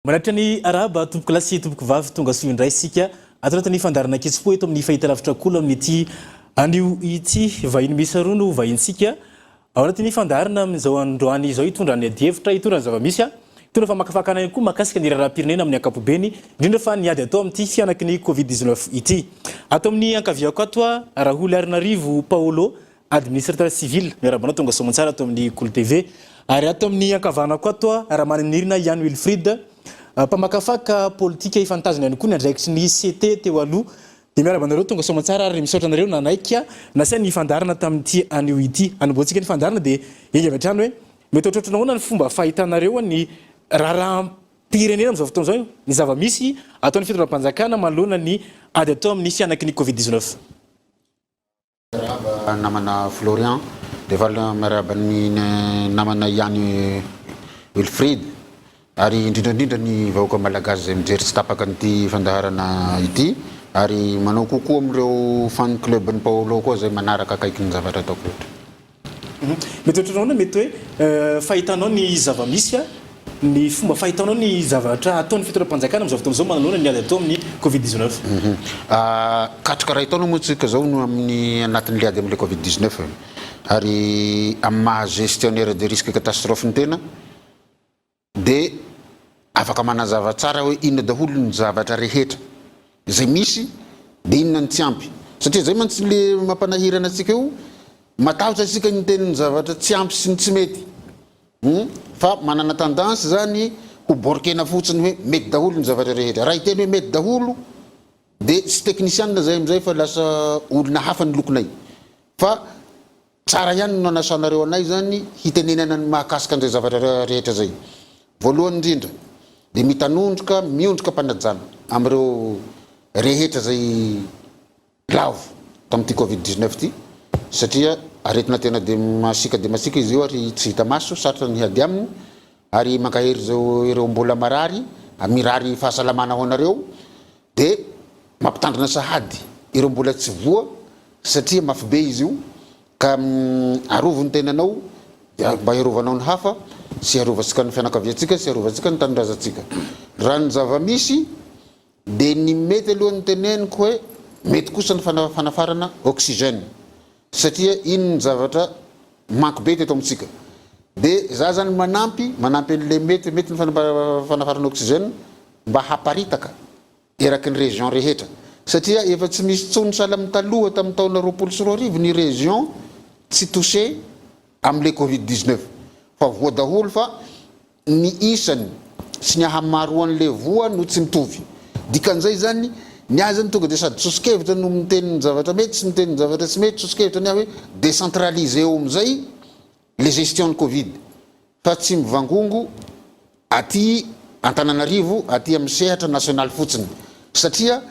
Manatra ny araba tompoko lasy tompoko vavy tonga soa indray sika atao ny fandarana kitsipo eto amin'ny fahitalavitra kolo amin'ity anio ity vahiny misy roa no vahinsika ao anatin'ny fandarana amin'izao androany izao hitondra ny adievitra hitondra ny zava-misy hitondra fa makafakana ihany koa makasika ny raharam-pirenena amin'ny ankapobeny indrindra fa niady atao amin'ity fianaky ny Covid-19 ity atao amin'ny ankaviako ato Raoul Arnarivo Paolo administrateur civil miarabanao tonga soamantsara atao amin'ny Kolo TV ary atao amin'ny ankavanako ato Ramanirina Ian Wilfried pamakafaka politika ifantazana ihany koa ny andraikitry ny CT teo aloha dia miarabanareo tonga soamantsara ary misaotra anareo nanaiky nasia ny fandarana tamin'ity anio ity anomboantsika ny fandarana dia eny avy hatrany hoe mety ohatrohatrana ahoana ny fomba fahitanareo ny raharam-pirenena amin'izao fotoana izao ny zava-misy ataon'ny fitondram-panjakana manoloana ny ady atao amin'ny fianaky ny Covid-19. Namana Florian dia miaraba ny namana Ian Wilfried ary indrindra ny vahoaka malagasy zay mijery tsy tapaka nyity fandaharana ity ary manao kokoa amin'ireo fan club ny Paolo koa zay manaraka akaiky ny zavatra ataoko loatra. Mety ohatranaona mety hoe fahitanao ny zava-misy ny fomba fahitanao ny zavatra ataon'ny fitondram-panjakana amin'izao fotoana izao manoloana ny ady atao amin'ny Covid-19. Katroka raha hitanao moa tsika zao no amin'ny anatin'ny ady amin'ilay Covid-19 ary amin'ny maha gestionnaire de risque catastrophe ny tena dia afaka manazava tsara hoe inona daholo ny zavatra rehetra zay misy dia inona ny tsy ampy satria zay mantsy le mampanahirana antsika io matahotra antsika ny tenin'ny zavatra tsy ampy sy ny tsy mety fa manana tendance zany ho borkena fotsiny hoe mety daholo ny zavatra rehetra raha hiteny hoe mety daholo dia tsy technicien zay amizay fa lasa olona hafa ny lokonay fa tsara ihany no anasanareo anay zany hitenenana ny mahakasika an'izay zavatra rehetra zay. Voalohany indrindra dia mitanondroka miondroka mpanajana amin'ireo rehetra zay lavo tamin'ity Covid-19 ity satria aretina tena dia masika izy io ary tsy hita maso sarotra ny hiady aminy ary mankahery zao ireo mbola marary mirary fahasalamana ho anareo dia mampitandrina sahady ireo mbola tsy voa satria mafy be izy io ka arovony tenanao mba hiarovanao ny hafa sy hiarovatsika ny fianakaviatsika sy hiarovatsika ny tanindrazantsika. Raha ny zava-misy dia ny mety aloha ny teneniko hoe mety kosa ny fanafarana oxygène satria iny ny zavatra manko be teto amintsika dia za zany manampy an'le mety ny fanafarana oxygène mba haparitaka eraky ny région rehetra satria efa tsy misy tsony sala amin'ny taloha tamin'ny taona 2020 ny région tsy touché amin'le Covid-19 fa voa daholo fa ny isany sy ny ahamaroan'le voa no tsy mitovy dikan'izay zany ny azy zany tonga dia sady tsosikevitra no miteny ny zavatra mety sy miteny ny zavatra tsy mety tsosikevitra ny hoe décentralisé eo amizay le gestion ny Covid fa tsy mivangongo aty Antananarivo aty amin'ny sehatra national fotsiny satria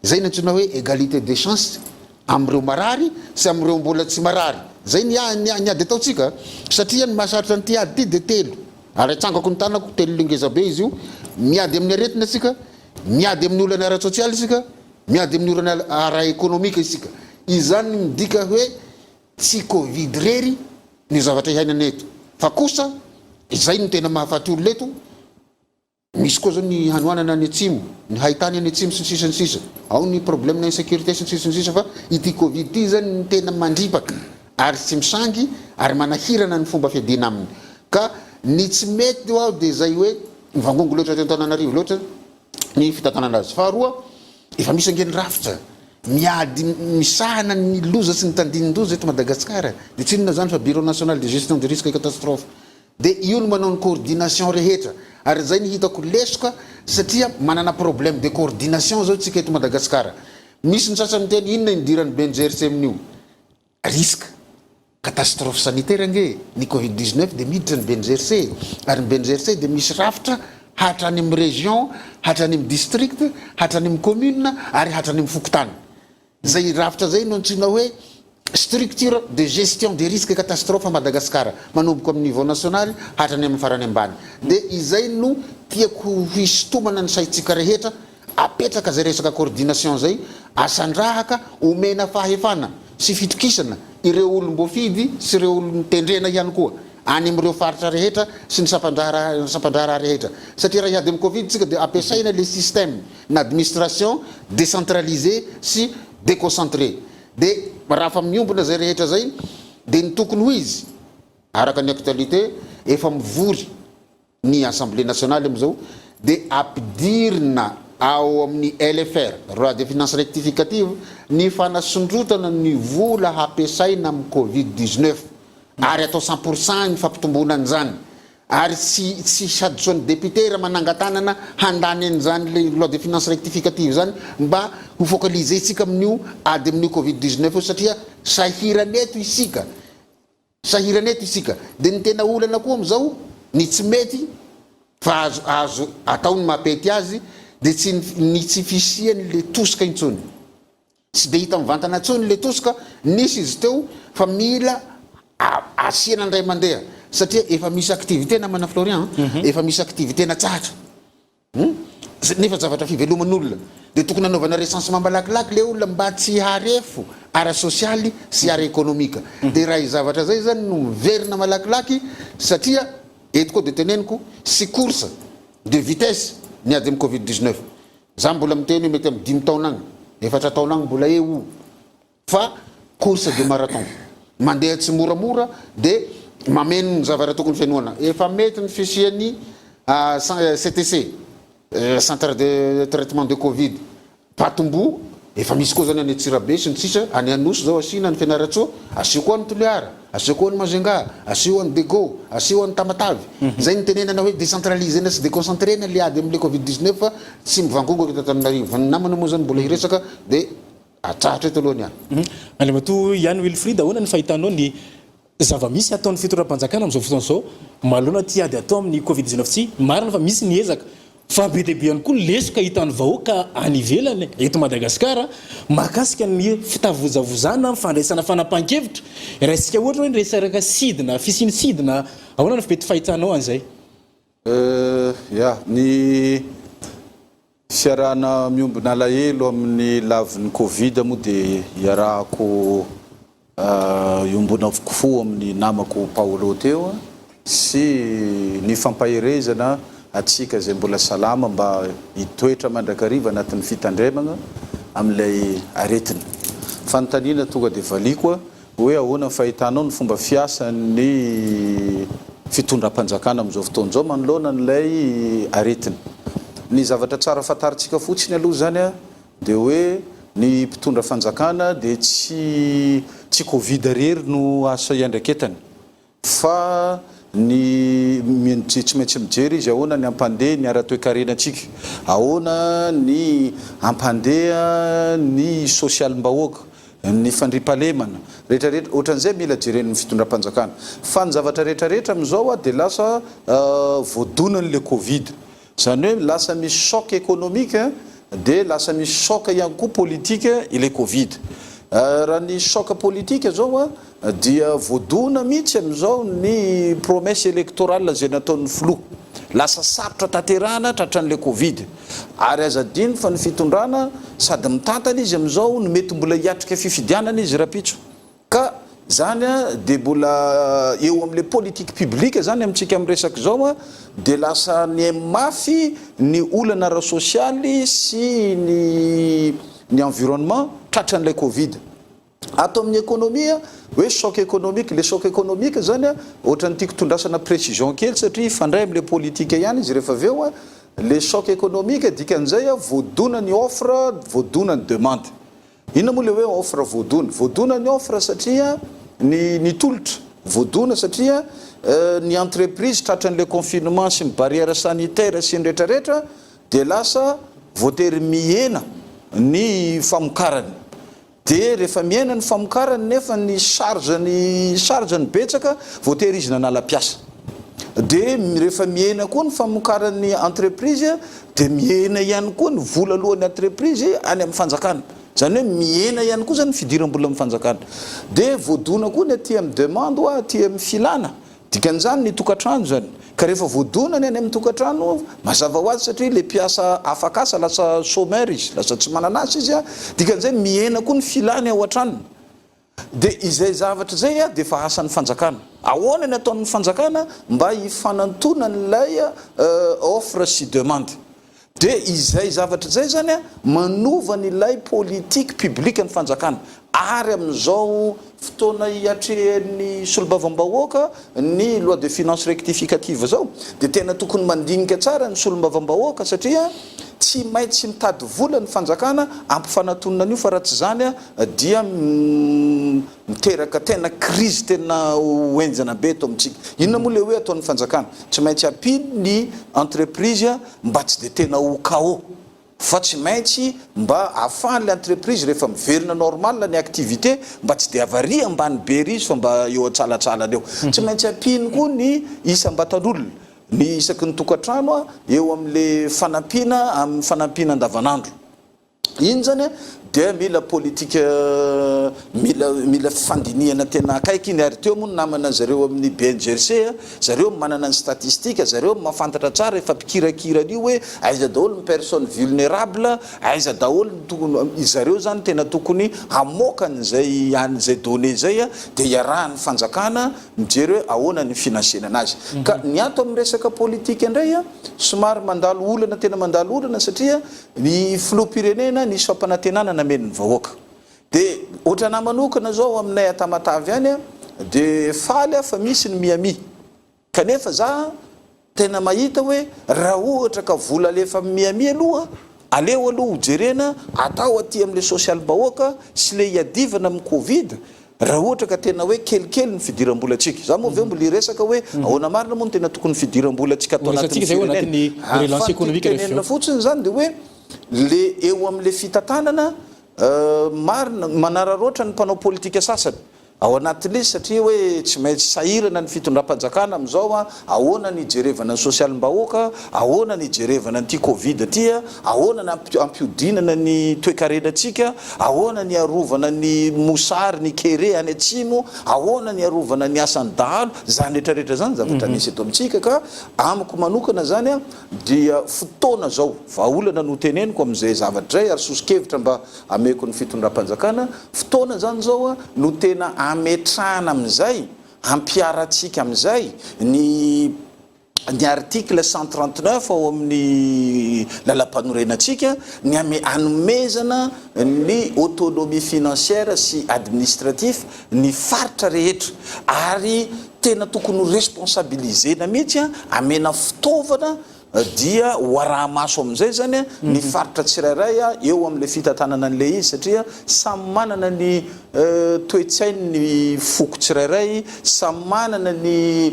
zay ny antsoina hoe égalité des chances amin'ireo marary sy amin'ireo mbola tsy marary zay ny ady ataotsika satria ny mahasarotra nyty ady ty dia telo ary atsangako ny tanako telo lingeza be izy io miady amin'ny aretina isika miady amin'ny olana ara-sosialy isika miady amin'ny olana ara-ekonomika isika izany midika hoe tsy Covid rery ny zavatra iainana eto fa kosa izay no tena mahafaty olona eto misy koa zao ny hanoanana ny atsimo ny haitany any atsimo sy ny sisa ao ny problème na insécurité sy ny sisa fa ity Covid ity zany ny tena mandripaka ary tsy misangy ary manahirana ny fomba fiadiana aminy ka ny tsy mety ao dia zay hoe mivangongo loatra tentananarivo loatra ny fitantanana azy faharoa efa misy angeny rafitra miady misahana ny loza sy ny tandinin-doza eto Madagasikara dia tsy inona zany fa bureau national de gestion de risque et catastrophe dia io no manao ny coordination rehetra ary zay ny hitako lesoka satria manana problème de coordination zao tsika eto Madagasikara misy ny sasany teny inona nidiran'ny BNGRC amin'io risque catastrophe sanitaire nge ny Covid-19 dia miditra ny BNGRC ary ny BNGRC dia misy rafitra hatrany amin'ny région hatrany amin'ny district hatrany amin'ny commune ary hatrany amin'ny fokotany zay rafitra zay no antsoina hoe structure de gestion des risques catastrophe à Madagascar manomboka amin'ny niveau national hatrany amin'ny farany ambany dia izay no tiako hisintomana ny saitsika rehetra apetraka zay resaka coordination zay asandrahaka omena fahefana sy fitokisana ireo olom-boafidy sy ireo olon-tendrena ihany koa any amin'ireo faritra rehetra sy ny sampandara rehetra satria raha hiady amin'ny Covid tsika dia ampiasaina le système n'administration décentralisé sy déconcentré dia raha fa miombona zay rehetra zay dia ny tokony ho izy araka ny actualité efa mivory ny Assemblée nationale amizao dia ampidirina ao amin'ny LFR loi de finances rectificative ny fanasondrotana ny vola hampiasaina amin'ny Covid-19 ary atao 100% ny fampitomboana an'izany ary tsy saditsony député raha manangatanana handany an'izany le loi de finances rectificative zany mba ho focaliser tsika amin'io ady amin'io Covid-19 satria sahiraneto isika dia ny tena olana koa amizao ny tsy mety fa azo ataony mapety azy dia tsy fisiany le tosika intsony tsy dia hita mivantana intsony le tosika nisy izy teo fa mila asiana ndray mandeha satria efa misy activité namana Florian efa misy activité na tsatra nefa zavatra fiveloman'olona dia tokony anaovana recensement malakilaky le olona mba tsy harefo ara sosialy sy ara ekonomika dia raha zavatra zay zany no miverina malakilaky satria eto koa dia teneniko sy course de vitesse ny ady amin'ny Covid-19 za mbola miteny mety amin'ny 5 taona agny 4 taona agny mbola eo fa course de marathon mandeha tsy moramora dia mameno ny zavatra tokony fenoana efa mety ny fisiany CTC centre de traitement de Covid patombo efa misy koa zany any Tsirabe sy ny sisa any Anosy zao asina ny Fianaratsoa asio koa ny Toliara asio koa ny Mazenga asio ny Dego asio ny Tamatavy zay ny tenenana hoe décentralisé sy déconcentré na le ady amin'le Covid-19 fa tsy mivangongo eto Antananarivo ny namana moa zany mbola hiresaka dia atratra eto aloha niany Andriamatoa Iany Wilfried ahoana ny fahitanao ny zava-misy ataon'ny fitondram-panjakana amin'izao fotoana zao malona ty ady atao amin'ny Covid-19 tsy marina fa misy ny ezaka fa be dia be ihany koa lesoka hitan'ny vahoaka any ivelany eto Madagasikara mahakasika ny fitavozavozana fandraisana fanapahan-kevitra raha isika ohatra hoe resaraka sidina fisiny sidina ahoana ny fipety fahitanao an'izay ya ny fiarahana miombona alahelo amin'ny lavin'ny Covid moa dia iarahako iombona avokoa amin'ny namako Paolo teo sy ny fampaherezana atsika zay mbola salama mba hitoetra mandrakariva anatin'ny fitandremana amin'ilay aretina fanontaniana tonga dia valiko hoe ahoana fahitanao ny fomba fiasan'ny fitondram-panjakana amin'izao fotoan'izao manoloana n'ilay aretina ny zavatra tsara fantaritsika fotsiny aloha zany dia hoe ny mpitondra fanjakana dia tsy Covid rery no asa iandraketany fa ny tsy maintsy mijery izy ahoana ny ampandeha ny ara-toekarenantsika ahoana ny ampandeha ny sosialim-bahoaka ny fandripalemana rehetrarehetra ohatran'izay mila jeren'ny fitondram-panjakana fa ny zavatra rehetrarehetra amin'izao dia lasa voadonan'le Covid zany hoe lasa misy choc économique dia lasa misy choc ihany koa politique ilay Covid raha ny choc politique zao dia voadona mihitsy amin'izao ny promesse électorale zay nataon'ny flou lasa sarotra tanterahana tratran'le Covid ary azadiny fa ny fitondrana sady mitantana izy amin'izao no mety mbola hiatrika fifidianana izy rapitso ka zany dia mbola eo amin'le politique publique zany amintsika miresaka zao dia lasa ny mafy ny olana ara-sosialy sy ny environnement tratran'ilay Covid ato amin'ny économie hoe choc économique le choc économique zany ohatran'ny tiako tondrasana précision kely satria fandray amin'le politique ihany izy rehefa aveo le choc économique dikan'izay voadona ny offre voadona ny demande inona moa le hoe offre voadona ny offre satria ny tolotra voadona satria ny entreprise tratran'le confinement sy ny barrière sanitaire sy ny rehetrarehetra dia lasa voatery mihena ny famokarany dia rehefa miaina ny famokarany nefa ny charge-ny betsaka voatery izy nanala-piasa dia rehefa miaina koa ny famokaran'ny entreprise dia miaina ihany koa ny vola alohan'ny entreprise any amin'ny fanjakana zany hoe miaina ihany koa zany fidiram-bola amin'ny fanjakana dia voadona koa ny aty amin'ny demande aty amin'ny filana dikan'izany ny tokantrano zany ka rehefa voadona ny any amin'ny tokantrano mazava ho azy satria le mpiasa afakasa lasa chômeur izy lasa tsy mananasa izy dikan'izay miaina koa ny filany ao an-tranony dia izay zavatra zay a dia efa asan'ny fanjakana. Ahoana ny ataon'ny fanjakana mba hifanantona n'ilay offre sy demande. Dia izay zavatra zay zany a manova n'ilay politique publique ny fanjakana. Ary amin'izao fotoana hiatrehan'ny solombavambahoaka ny loi de finance rectificative zao dia tena tokony mandinika tsara ny solombavambahoaka satria tsy maintsy mitady vola ny fanjakana ampifanantonina an'io fa raha tsy zany a dia miteraka tena crise tena hoenjana be eto amintsika. Inona moa le hoe ataon'ny fanjakana tsy maintsy ampino ny entreprise mba tsy dia tena ho KO fa tsy maintsy mba ahafahan'le entreprise rehefa miverina normal ny activité mba tsy dia avaria ambany be ry izy fa mba eo an-tsalatsalany eo. Tsy maintsy ampino koa ny isam-batan'olona ny isaky ny tokantrano a eo amin'le fanampiana amin'ny fanampiana andavanandro. Iny zany a dia mila politika mila fandinihana tena akaiky iny ary teo moa namana zareo amin'ny BNGRC zareo manana ny statistika zareo mahafantatra tsara efa mpikirakirany io hoe aiza daholo ny personne vulnérable aiza daholo zareo zany tena tokony hamoaka n'izay an'izay données zay a dia iarahan'ny fanjakana mijery hoe ahoana ny finansiana anazy. Ka ny ato amin'ny resaka politika indray a somary mandalo olana tena mandalo olana satria ny filoham-pirenena nisy fampanantenana namen'ny vahoaka. Dia ohatranahy manokana zao aminay Atamatavy any a dia faly a fa misy ny miami kanefa za tena mahita hoe raha ohatra ka vola alefa miami aloha aleo aloha hojerena atao aty amin'le social bahoaka sy le hiadivana amin'ny covid raha ohatra ka tena hoe kelikely ny fidiram-bola atsika. Za moa ve mbola resaka hoe ahoana marina moa no tena tokony fidiram-bola atsika atao anatin'ny firenena fotsiny zany dia hoe le eo amin'le fitantanana marina manararoatra ny mpanao politika sasany ao anatin'izy satria hoe tsy maintsy sahirana ny fitondram-panjakana amin'izao a ahoana ny jerevana ny social-bahoaka ahoana ny jerevana nyty covid tya ahoana ny ampiodinana ny toe-karenantsika ahoana ny arovana ny mosary ny kere any atsimo ahoana ny arovana ny asan'ny dahalo zany rehetrarehetra zany zavatra nisy eto amintsika ka amiko manokana zany a dia fotoana zao vaolana no teneniko amin'izay zavatra zay ary sosikevitra mba ameko ny fitondram-panjakana fotoana zany zao a no tena ametrahana amin'izay ampiaratsika amin'izay ny article 139 ao amin'ny lalam-panorenatsika ny anomezana ny autonomie financière sy administratif ny faritra rehetra ary tena tokony responsabilisena mihitsy a amena fitaovana dia hoaraha maso amin'izay zany a ny faritra tsirairay a eo amin'le fitantanana an'le izy satria samy manana ny toe-tsainy ny foko tsirairay samy manana ny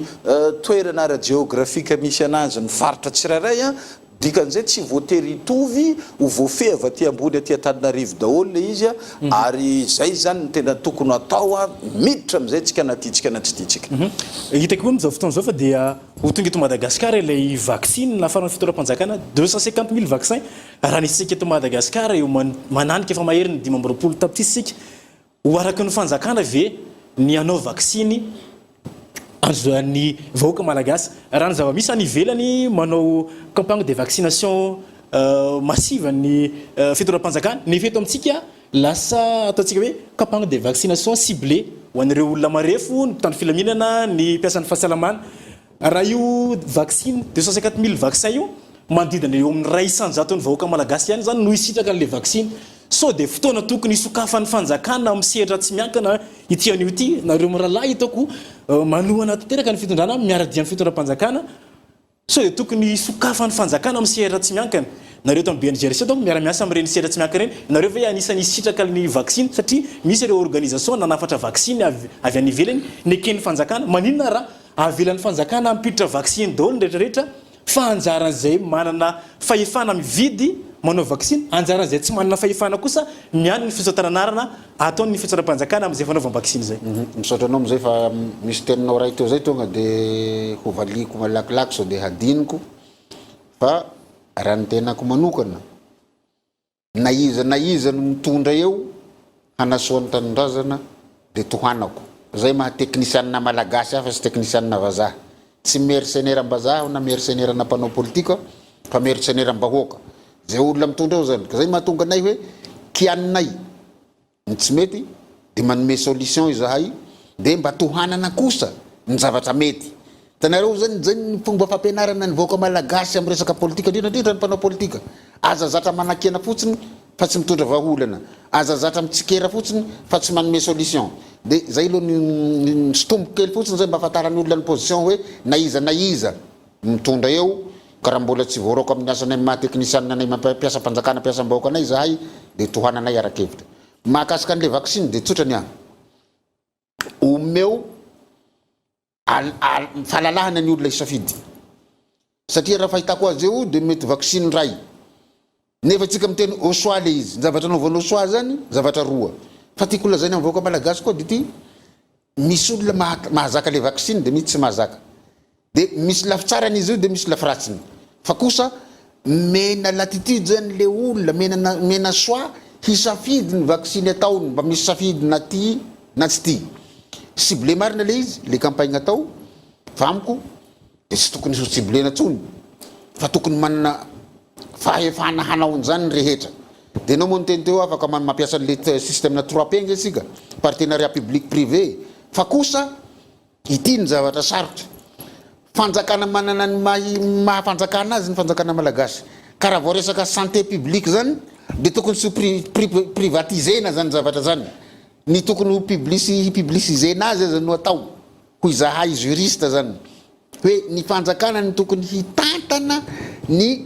toerana ara-geografika misy anazy ny faritra tsirairay a dikan'izay tsy voatery hitovy ho voafehy avy aty ambony aty Antananarivo daholo le izy a ary zay zany ny tena tokony atao a miditra amin'izay tsika natitsika na tsy titsika. Hitako koa amin'izao fotoana zao fa dia ho tonga eto Madagasikara ilay vaccine nafarana fitondram-panjakana 250 000 vaccin raha nisy tsika eto Madagasikara eo mananika efa mahery ny 5 tapitrisa tsika ho araka ny fanjakana ve ny anao vaccine ny vahoaka malagasy raha ny zava-misy any ivelany manao campagne de vaccination massive ny fitondram-panjakana nefa eto amintsika lasa ataontsika hoe campagne de vaccination ciblée ho an'ireo olona marefo ny mpitandro filaminana ny mpiasan'ny fahasalamana raha io vaccine 250 000 vaccin io mandidina eo amin'ny 100 ny vahoaka malagasy ihany zany no hisitraka an'le vaccine so dia fotoana tokony hisokafan'ny fanjakana amin'ny sehatra tsy miankana ity an'io ity nareo mirahalahy hitako manohana tanteraka ny fitondrana miara-dia ny fitondram-panjakana so dia tokony hisokafan'ny fanjakana amin'ny sehatra tsy miankana nareo to amin'ny BNGRC donc miara-miasa amin'ireny sehatra tsy miankana reny nareo ve anisany hisitraka ny vaccine satria misy ireo organisation nanafatra vaccine avy any ivelany neken'ny fanjakana maninona raha avelan'ny fanjakana ampiditra vaccine daholo ny rehetrarehetra fa anjaran'izay manana fahefana mividy manao vaccine anjaran'izay tsy manana fahefana kosa miany ny fisotaranarana ataony ny fitondram-panjakana amin'izay fanaova vaccine zay. Misaotra anao amin'izay fa misy teninao ray teo zay tonga dia hovaliko malakilaky sao dia hadiniko fa raha ny tenako manokana na iza no mitondra eo hanasoan'ny tanindrazana dia tohanako zay maha teknisianina malagasy hafa sy teknisianina vazaha tsy mercenaire-mbazaha na mercenaire-na mpanao politika fa mercenaire-mbahoaka zay olona mitondra eo zany ka zay mahatonga anay hoe kianinay ny tsy mety dia manome solution izahay dia mba tohanana kosa ny zavatra mety. Tanareo zany ny fomba fampianarana ny vahoaka malagasy amin'ny resaka politika indrindra ny mpanao politika. Aza zatra manakena fotsiny fa tsy mitondra vahaolana, aza zatra mitsikera fotsiny fa tsy manome solution. Dia zay aloha ny sitomboka kely fotsiny zay mba ahafantarany olona ny position hoe na iza mitondra eo, ka raha mbola tsy voaroko amin'ny asanay maha-teknisianina anay mampiasa mpanjakana mpiasam-bahoaka anay zahay dia tohananay arakevitra. Mahakasika an'ilay vaksiny dia tsotra ny omeo fahalalahana ny olona isafidy, satria raha fahitako azy eo dia mety vaksiny ray nefa tsika miteny osoa le izy, zavatra anaovana osoa zany zavatra roa. Fa tiako lazaina amin'ny vahoaka malagasy koa dia ty misy olona mahazaka le vaksiny dia misy tsy mahazaka, dia misy lafitsarany izy io dia misy lafiratsiny. Fa kosa mena latitude zany le olona mena soa hisafidy ny vaksiny ataony, mba misy safidy na ty na tsy ty. Ciblé marina le izy, le campagne atao fa amiko dia tsy tokony ho ciblena tsony fa tokony manana fahefana hanao an'izany rehetra. Dia anao moa niteny teo afaka mampiasa le système na 3P ngesika, partenariat public privé. Fa kosa ity ny zavatra sarotra, fanjakana manana ny mahafanjakana azy ny fanjakana malagasy. Ka raha vao resaka santé publique zany dia tokony sy privatisena zany zavatra zany, ny tokony ho publicisena azy zany no atao ho izahay juriste zany hoe ny fanjakana ny tokony hitantana ny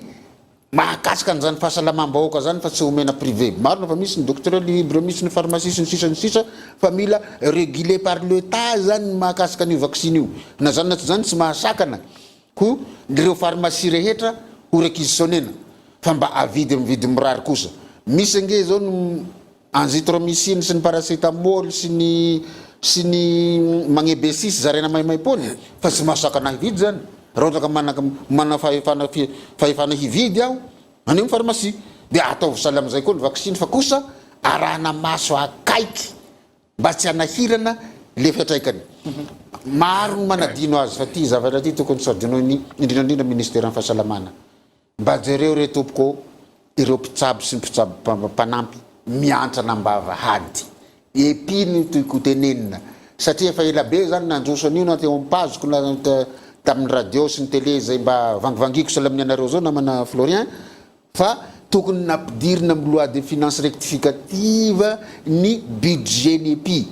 mahakasika an'izany fahasalamam-bahoaka zany fa tsy homena privé. Marina fa misy ny docteur libre, misy ny pharmacie ny sisa fa mila régulé par l'État zany ny mahakasika an'io vaksiny io. Na zany na tsy zany tsy mahasakana ho ireo pharmacie rehetra ho réquisitionnena fa mba avidy amin'ny vidy mirary kosa. Misy ange zao no azithromycine sy ny paracétamol sy ny magnébesis zaraina maimay-pony fa tsy mahasakana hividy zany. Raha ohatra ka mana fahefana hividy aho aneo pharmacie dia ataovy saly amin'izay koa ny vaksiny, fa kosa arahana maso akaiky mba tsy hanahirana le fiatraikany. Maro ny manadino azy fa ty zavatra ty tokony sadinoiny indrindrandrindra ministère ny fahasalamana mba jereo re tompoko ireo mpitsabo sy ny mpitsabo mpanampy miantrana mbava hady epiny toiko tenenina, satria efa ela be zany nanjoson'io na teo ampazoko na tamin'ny radio sy ny télé zay mba vangivangiko sahala amin'ny anareo zao namana Florien, fa tokony nampidirina amin'ny loi de finance rectificative ny budget NEPI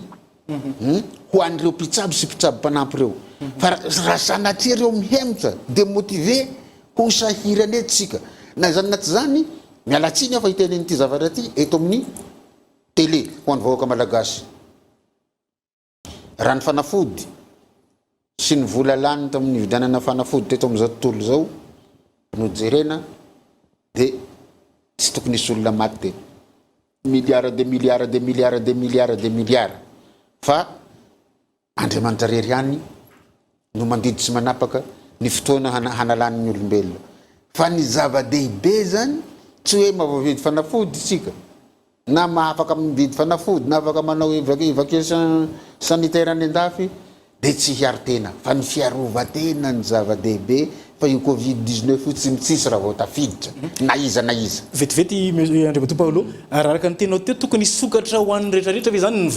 ho an'ireo mpitsabo sy mpitsabo mpanampy reo. Fa raha sanatria reo mihemtra demotivé ho sahirany etsika na zany na tsy zany mialatsiny aho fa hitenen'ity zavatra ty eto amin'ny télé ho an'ny vahoaka malagasy. Raha ny fanafody sy ny vola lany tamin'ny vidanana fanafody teto amin'izao tontolo zao no jerena dia tsy tokony hisy olona maty te milliard fa Andriamanitra rery ihany no mandidy sy manapaka ny fotoana hanalan'ny olombelona. Fa ny zava-dehibe zany tsy hoe mahavoavidy fanafody isika na mahafaka mividy fanafody na afaka manao évacuation sanitaire any andafy dia tsy hiaro tena fa ny fiarovatena ny zava-dehibe fa io Covid-19 tsy mitsisy raha vao tafiditra na iza. Vetivety Andriamatoa Paolo, araraka ny tenao teo tokony sokatra ho an'ny rehetrarehetra ve zany ny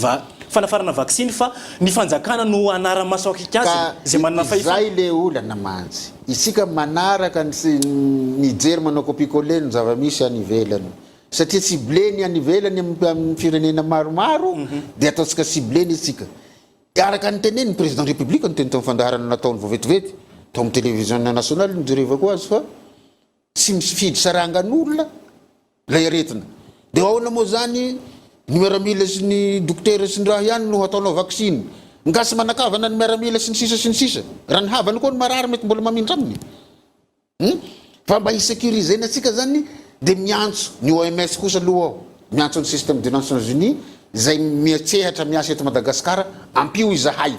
fanafarana vaksiny fa ny fanjakana no anara-maso akaiky azy zay manana fahefana. Zay le olana mantsy isika manaraka mijery manao copie-coller ny zava-misy any ivelany, satria cibleny any ivelany amin'ny firenena maromaro dia ataontsika cibleny isika. Araka ny teneny ny président république ny teny tao fandaharana nataony vao vetivety tao amin'ny télévision nationale nijerevako azy fa tsy mifidy sarangan'olona lay aretina dia ahoana moa zany ny miaramila sy ny dokotera sy ny raha ihany no ataonao vaksiny ngasy manakavana ny miaramila sy ny sisa raha ny havany koa ny marary mety mbola mamindra aminy fa mba hisécurisena atsika zany dia miantso ny OMS kosa aloha ao miantso ny système des Nations Unies zay miatsehatra miasa eto Madagasikara ampio izahay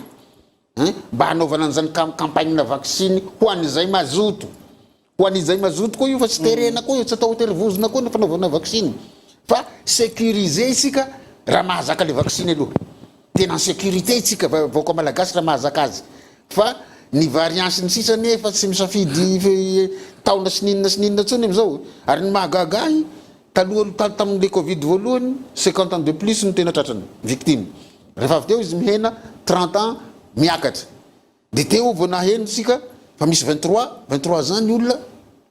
mba hanaovana an'izany campagne na vaksiny ho an'izay mazoto koa io fa tsy terena koa io tsy atao terivozona koa ny fanaovana vaksiny fa sécuriser isika raha mahazaka le vaksiny aloha tena en sécurité isika vahoaka malagasy raha mahazaka azy fa ny variance ny sisa nefa tsy misafidy taona sy ninona tsony am'izao ary ny mahagagahy taloha tamin'le Covid voalohany 50 ans de plus no tena tratrany victime rehefa avy teo izy mihena 30 ans miakatra de teo vao naheno sika fa misy 23 ans ny olona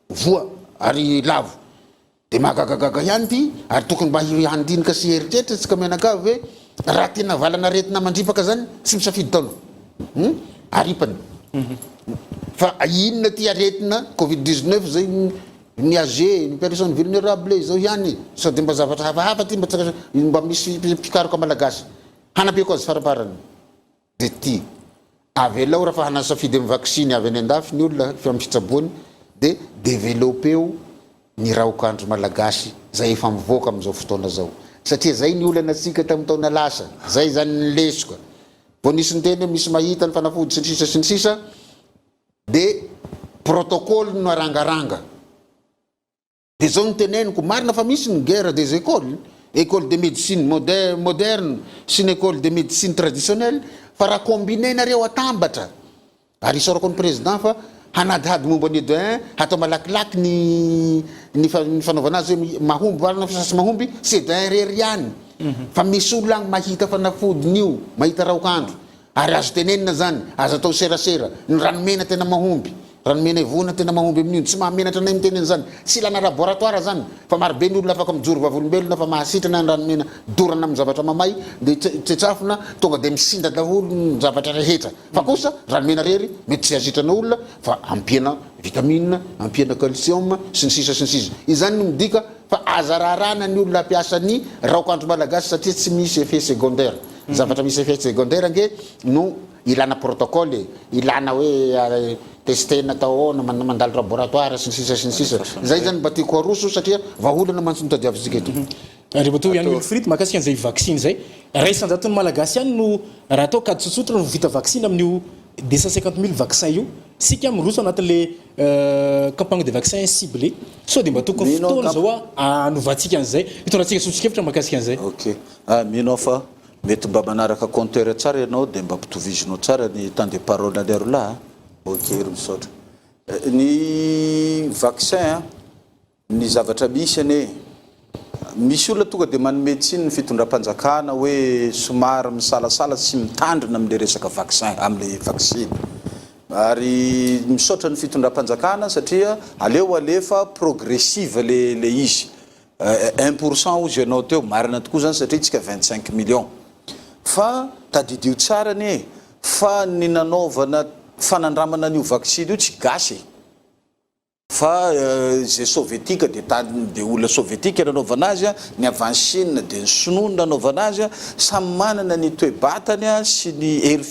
voa ary lavo de magagagaga ihany ty ary tokony mba handinika sy heritreritra tsika menaka hoe raha tena valana retina mandrifaka zany sy misafidy taona aripany fa inona ty aretina covid-19 zay ny âgé ny personne vulnérable zao ihany sady mba zavatra hafahafa ty mba misy pikaroka malagasy hanapeko azy faraparany de ty avelao raha fa hanasafidy amin'ny vaccine avy any andafy ny olona fa amin'ny fitsaboany de développeo ny raokandro malagasy zay efa mivoaka amin'izao fotoana zao satria zay ny olana atsika tamin'ny taona lasa zay zany ny lesoka vo nisy nyteny misy mahita ny fanafody sy ny sisa de protocole no arangaranga de zao ny teneniko marina fa misy ny guerre des écoles école de médecine moderne sy ny école de médecine traditionnelle fa raha combine nareo atambatra ary isorako ny président fa hanadihady momba ny edin hatao malakilaky ny fanaovana azy hoe mahomby arina fisasy mahomby sy edin rery ihany fa misy olo agny mahita fanafodin'io mahita raokandro ary azo tenenina zany azo atao serasera ny ranomena tena mahomby ranomena ivona tena mahomby amin'io tsy mahamenatra nay miteneny zany sy ilana laboratoire zany fa marobe ny olona afaka mijoro vavolombelona fa mahasitrana ny ranomena dorana amin'ny zavatra mamay de tsetsafona tonga de misinda daholo ny zavatra rehetra fa kosa ranomena rery mety tsy asitrana olona fa ampiana vitamine ampiana calcium sy ny sisa izany no midika fa azararana ny olona ampiasa ny raokandro malagasy satria tsy misy effet secondaire zavatra misy effet secondaire nge no ilana protocole ilana hoe testena taona mandalo laboratoire sy ny sisa zay zany mba tiako aroso satria vaholana mantsy mitady avy eto ary bato ihany olo frity makasika an'izay vaccine zay raisan-jaton'ny malagasy ihany no raha atao kady tsotsotra no vita vaccine amin'io 250 000 vaccin io sika miroso anatin'le campagne de vaccin ciblé so de mba tokony fotoana zao anovatsika an'izay hitondratsika sosikevitra makasika an'izay ok mino fa mety mba manaraka compteur tsara ianao de mba mpitovizinao tsara ny temps de parole alero là ok ry misaotra ny vaccin ny zavatra misy ane misy olona tonga de manome tsiny ny fitondram-panjakana hoe somary misalasala sy mitandrina am'le resaka vaccin am'le vaccine ary misaotra ny fitondram-panjakana satria aleo alefa progressive le izy 1% ozy ianao teo marina tokoa zany satria tsika 25 millions fa tadidio tsara ne fa ny nanaovana fanandramana an'io vaccine io tsy gasy fa zay soviétique de olona soviétique nanaovana azy ny avany Chine de ny sinoa nanaovana azy samy manana ny toe-batany sy ny hery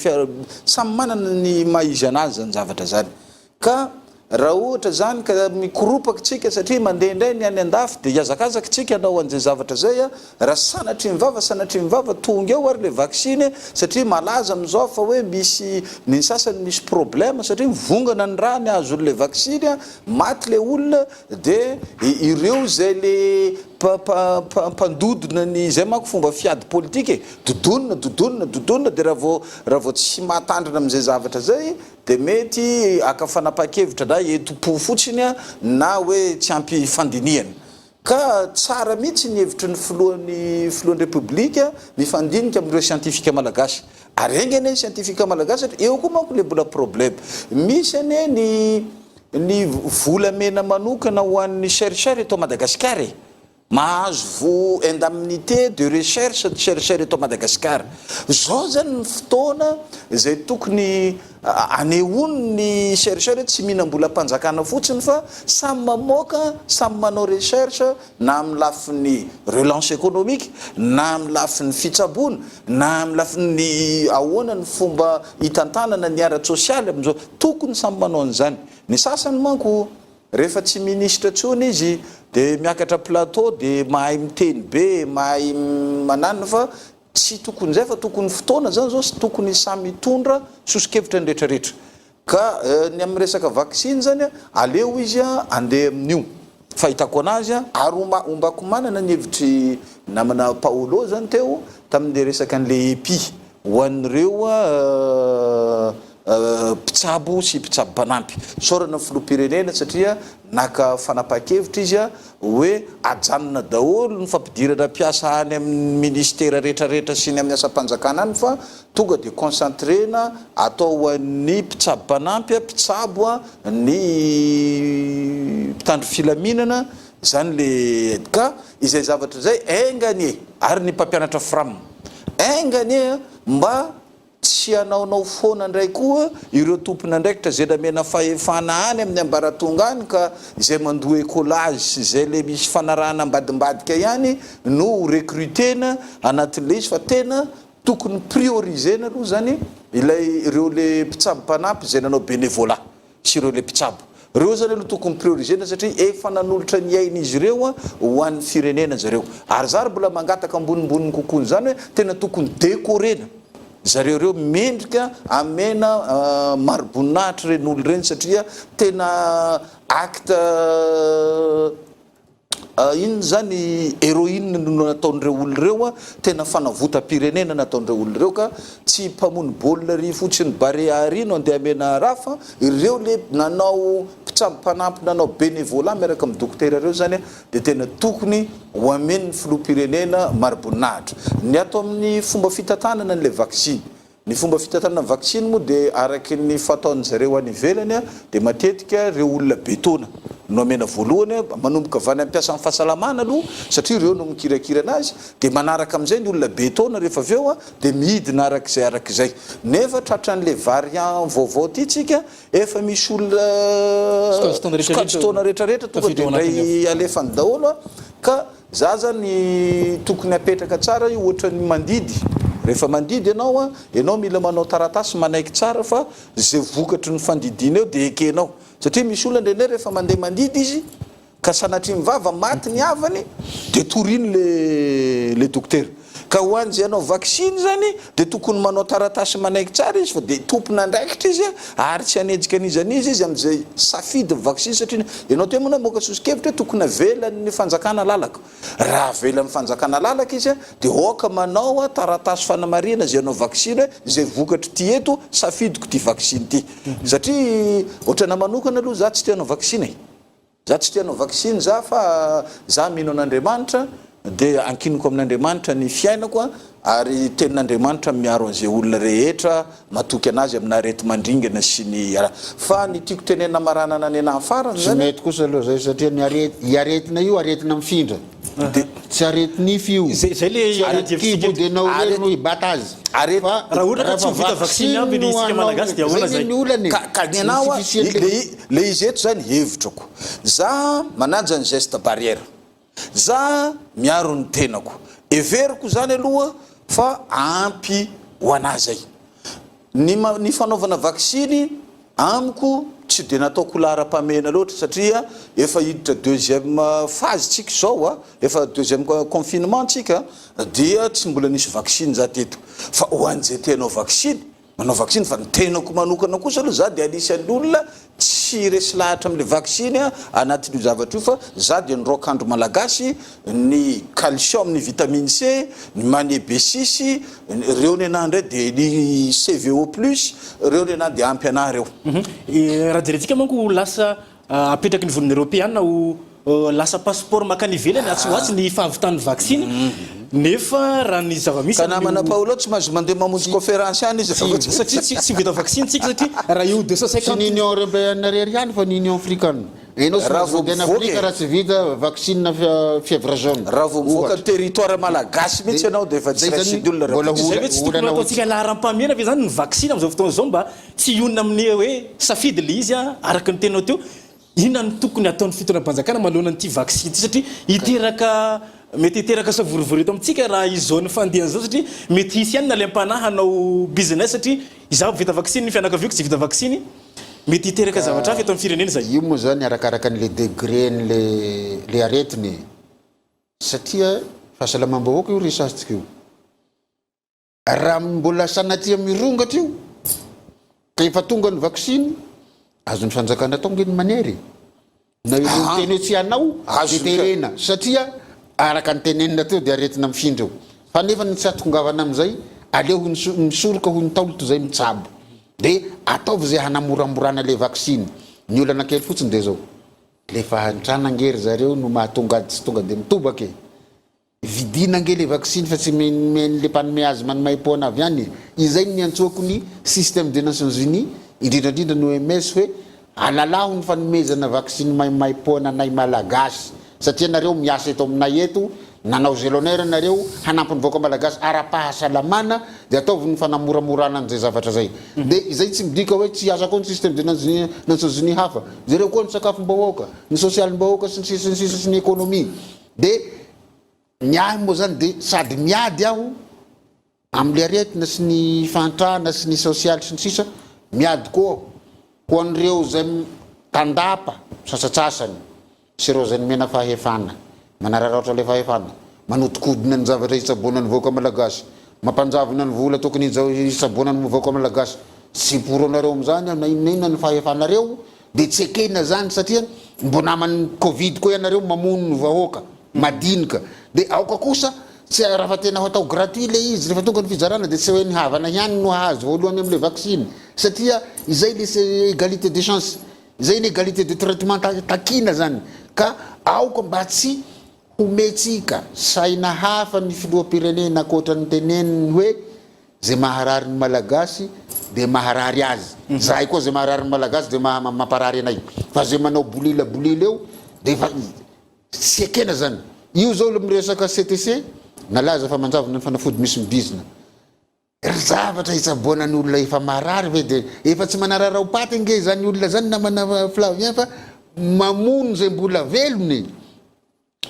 samy manana ny maizy anazy zany zavatra zany ka raha ohatra zany ka mikoropaka tsika satria mandeha indray ny any andafy de iazakazaka tsika anao an'izay zavatra zay raha sanatry mivava tonga eo ary le vaccine satria malaza am'izao fa hoe misy ny sasany misy problème satria mivongana ny raha ny azo le vaccine maty le olona de ireo zay le mpandodona ny zay manko fomba fiady politique dodonina de raha vao tsy mahatandrina am'izay zavatra zay de mety akafanapa-kevitra na eto-po fotsiny na hoe tsy ampy fandiniana ka tsara mihitsy ny hevitry ny filohan'ny république mifandinika amin'ireo scientifique malagasy arenge ane scientifique malagasy eo koa manko le mbola problème misy ane ny volamena manokana ho an'ny chercheur eto Madagascar mahazo indemnité de recherche de chercheur eto Madagascar zao zany ny fotoana zay tokony anehoany ny chercheur tsy mihinam-bola mpanjakana fotsiny fa samy mamoaka samy manao recherche na amin'ny lafin'ny relance économique na amin'ny lafin'ny fitsaboana na amin'ny lafin'ny ahoana ny fomba hitantanana ny ara-tsosialy amin'izao tokony samy manao an'izany ny sasany manko rehefa tsy ministre tsony izy de miakatra plateau de mahay miteny be mahay mananina fa tsy tokony zay fa tokony fotoana zany zao sy tokony samy mitondra sosikevitra ny rehetrarehetra ka ny amin'ny resaka vaccine zany aleo izy andeha amin'io fahitako anazy ary ombako manana ny hevitry namana Paolo zany teo tamin'le resaka an'le epi ho an'ireo mpitsabo sy mpitsabo banampy sorana filoam-pirenena satria naka fanapa-kevitra izy a hoe ajanona daholo ny fampidirana mpiasa any amin'ny ministera rehetrarehetra sy ny amin'ny asam-panjakana any fa tonga de concentrena atao an'ny mpitsabo banampy mpitsabo a ny mpitandro filaminana zany le ka izay zavatra zay aingany ary ny mpampianatra fram aingany mba tsy anaonao foana ndray koa ireo tompona ndraikitra zay namena fahefana any amin'ny ambaratonga any ka izay mandoa écolage sy zay le misy fanarahana ambadimbadika ihany no recrutena anatin'le izy fa tena tokony priorisena aloha zany ilay ireo le mpitsabo mpanampy zay nanao bénévolat sy ireo le mpitsabo reo zany aloha tokony priorisena satria efa nanolotra ny aina izy ireo a ho an'ny firenena zareo ary zary mbola mangataka ambonimboniny kokoany zany hoe tena tokony décorena zareo reo mendrika amena maroboninahitra ren'olo reny satria tena acte ino zany héroïne no nataon'ireo olo reo a tena fanavotam-pirenena nataon'ireo olo reo ka tsy mpamony baolina ry fotsiny barea ry no andeha amena raha fa ireo le nanao mpitsabo mpanampy nanao bénévolat miaraka amin'ny dokotera reo zany de tena tokony ho amen'ny filoam-pirenena maroboninahitra ny atao amin'ny fomba fitantanana n'le vaccine ny fomba fitantanana vaccine moa de araky ny fataon'zareo any ivelany a de matetika reo olona betona no amena voalohany manomboka avany ampiasa amin'ny fahasalamana aloha satria reo no mikirakira anazy de manaraka amin'izay ny olona betona rehefa avy eo a de midina arak'izay nefa tratran'le variant vaovao ty tsika efa misy olona sokatsotona rehetrarehetra tonga de ndray alefany daholo a ka za zany tokony apetraka tsara io ohatrany mandidy rehefa mandidy ianao mila manao taratasy manaiky tsara fa zay vokatry ny fandidina eo de ekenao satria misy olona ndreny rehefa mandeha mandidy izy ka sanatria mivava maty ny avany de toriny le dokotera ka ho any zay anao vaccine zany de tokony manao taratasy manaiky tsara izy fa de tompona andraikitra izy ary tsy anejika an'izan'izy izy am'izay safidy vaccine satria ianao te mona moka sosikevitra tokony avelan'ny fanjakana lalaka raha avelan'ny fanjakana lalaka izy de oka manao taratasy fanamarina zay anao vaccine zay vokatry ty eto safidiko ty vaccine ty satria ohatrana manokana aloha za tsy tianao vaccine za tsy tianao vaccine za fa za mino an'Andriamanitra de ankiniko amin'Andriamanitra ny fiainako ary tenin'Andriamanitra miaro an'izay olona rehetra matoky anazy amina arety mandringana sy ny fa ny tiako tenena maranana ny anahy farany zany mety kosa aloha zay satria ny aretina io aretina mifindra de tsy aretinify io zay le kibodenao no hibata azy raha ohatra ka tsy vita vaccine aby ny isika malagasy de ahoana zay ka ny anao le izy eto zany hevitrako za mananja ny geste barrière za miaro ny tenako everiko zany aloha fa ampy ho anazay ny fanaovana vaccine amiko tsy de natao kolara-pamena loatra satria efa hiditra deuxième phase tsika zao efa deuxième confinement tsika dia tsy mbola nisy vaccine za teto fa ho an'izay tenao vaccine manao vaccine fa ny tenako manokana kosa aloha za de anisan'ny olona tsy resy lahatra am'le vaccine anatin'io zavatra io fa za de ny rokandro malagasy ny calcium ny vitamine C ny magne B6 reo ny anah ndray de ny CVO plus reo ny anah de ampy anah reo raha jerentsika manko lasa apetraky ny volony européenne ho lasa passeport makany ivelany atsoatsy ny fahavitany vaccine nefa raha ny zavamisy ka namana Paolo tsy mahazo mandeha mamonjy conférence any izy satria tsy vita vaccine tsika satria raha io 250 ny Union européenne rery ihany fa ny Union africaine enao sy Afrika raha tsy vita vaccine fièvre jaune raha vao mivoaka territoire malagasy mihitsy ianao de efa tsy raisin'ny olona zay tsy tokony ataontsika laharam-pamena fa zany ny vaccine am'izao fotoana zao mba tsy ionona amin'ny hoe safidy le izy araka ny tenao teo inona ny tokony ataon'ny fitondram-panjakana manoloana n'ity vaccine ty satria iteraka mety iteraka savorivory eto amintsika raha izao fandehan zao satria mety hisy ihany na le ampanahy hanao business satria izaho vita vaccine ny fianakaviako tsy vita vaccine mety iteraka zavatra hafa eto amin'ny firenena zay io moa zany arakaraka n'le degré le aretiny satria fahasalamam-bahoaka io resasintsika io raha mbola sanatia mirongatra io ka efa tonga ny vaccine azony fanjakana tonga ny manery na io teny hoe tsy anao azo terena satria araka ny tenenina teo de aretina mifindra eo fa nefa ny tsy atongavana am'izay aleo misoroka ho ny taolo toy zay mitsabo dia ataovy zay hanamoramorana le vaksiny. Ny olana kely fotsiny dia zao lefa antranangery zareo no mahatonga tsy tonga dia mitobaka vidina nge le vaksiny fa tsy menle mpanome azy manomay-poana avy any. Izay ny antsoako ny système des Nations Unies indrindrandrindra ny OMS hoe alalaho ny fanomezana vaksiny maimay-poana nay malagasy satria nareo miasa eto aminay eto nanao zélonaire nareo hanampy ny vahoaka malagasy ara-pahasalamana dia ataovy ny fanamoramorana an'izay zavatra zay. Dia izay tsy midika hoe tsy asa koa ny système des Nations Unies hafa, zareo koa ny sakafom-bahoaka, ny sosialim-bahoaka sy ny sisa sy ny économie. Dia ny ahy moa zany dia sady miady aho am'le aretina sy ny fantrahana sy ny sosialy sy ny sisa, miady koa ho an'ireo zay tandapa sasatsasany sy ireo zay mena fahefana manararaotra le fahefana manodikodina ny zavatra hitsaboana ny vahoaka malagasy, mampanjavona ny vola tokony hitsaboana ny vahoaka malagasy. Sy poronareo am'izany nainona ny fahefanareo dia tsy ekena zany satria mbo naman'ny Covid koa ianareo mamono ny vahoaka madinika. Dia aoka kosa tsy raha tena ho atao gratuit le izy rehefa tonga ny fizarana dia tsy hoe ny havana ihany no hahazo voalohany am'le vaksiny satria izay le égalité des chances, izay ny égalité de traitement takina zany. Ka aoka mba tsy hometsika saina hafa ny filoham-pirenena akoatra ny teneniny hoe zay maharary ny malagasy dia maharary azy, zahay koa zay maharary ny malagasy dia mamparary anay, fa zay manao bolila eo dia tsy ekena zany. Io zao miresaka CTC nalaza fa manjavona ny fanafody misy mibizina zavatra hitsaboana ny olona efa marary ve dia efa tsy manararao paty nge zany olona zany namana Flavien fa mamono zay mbola velony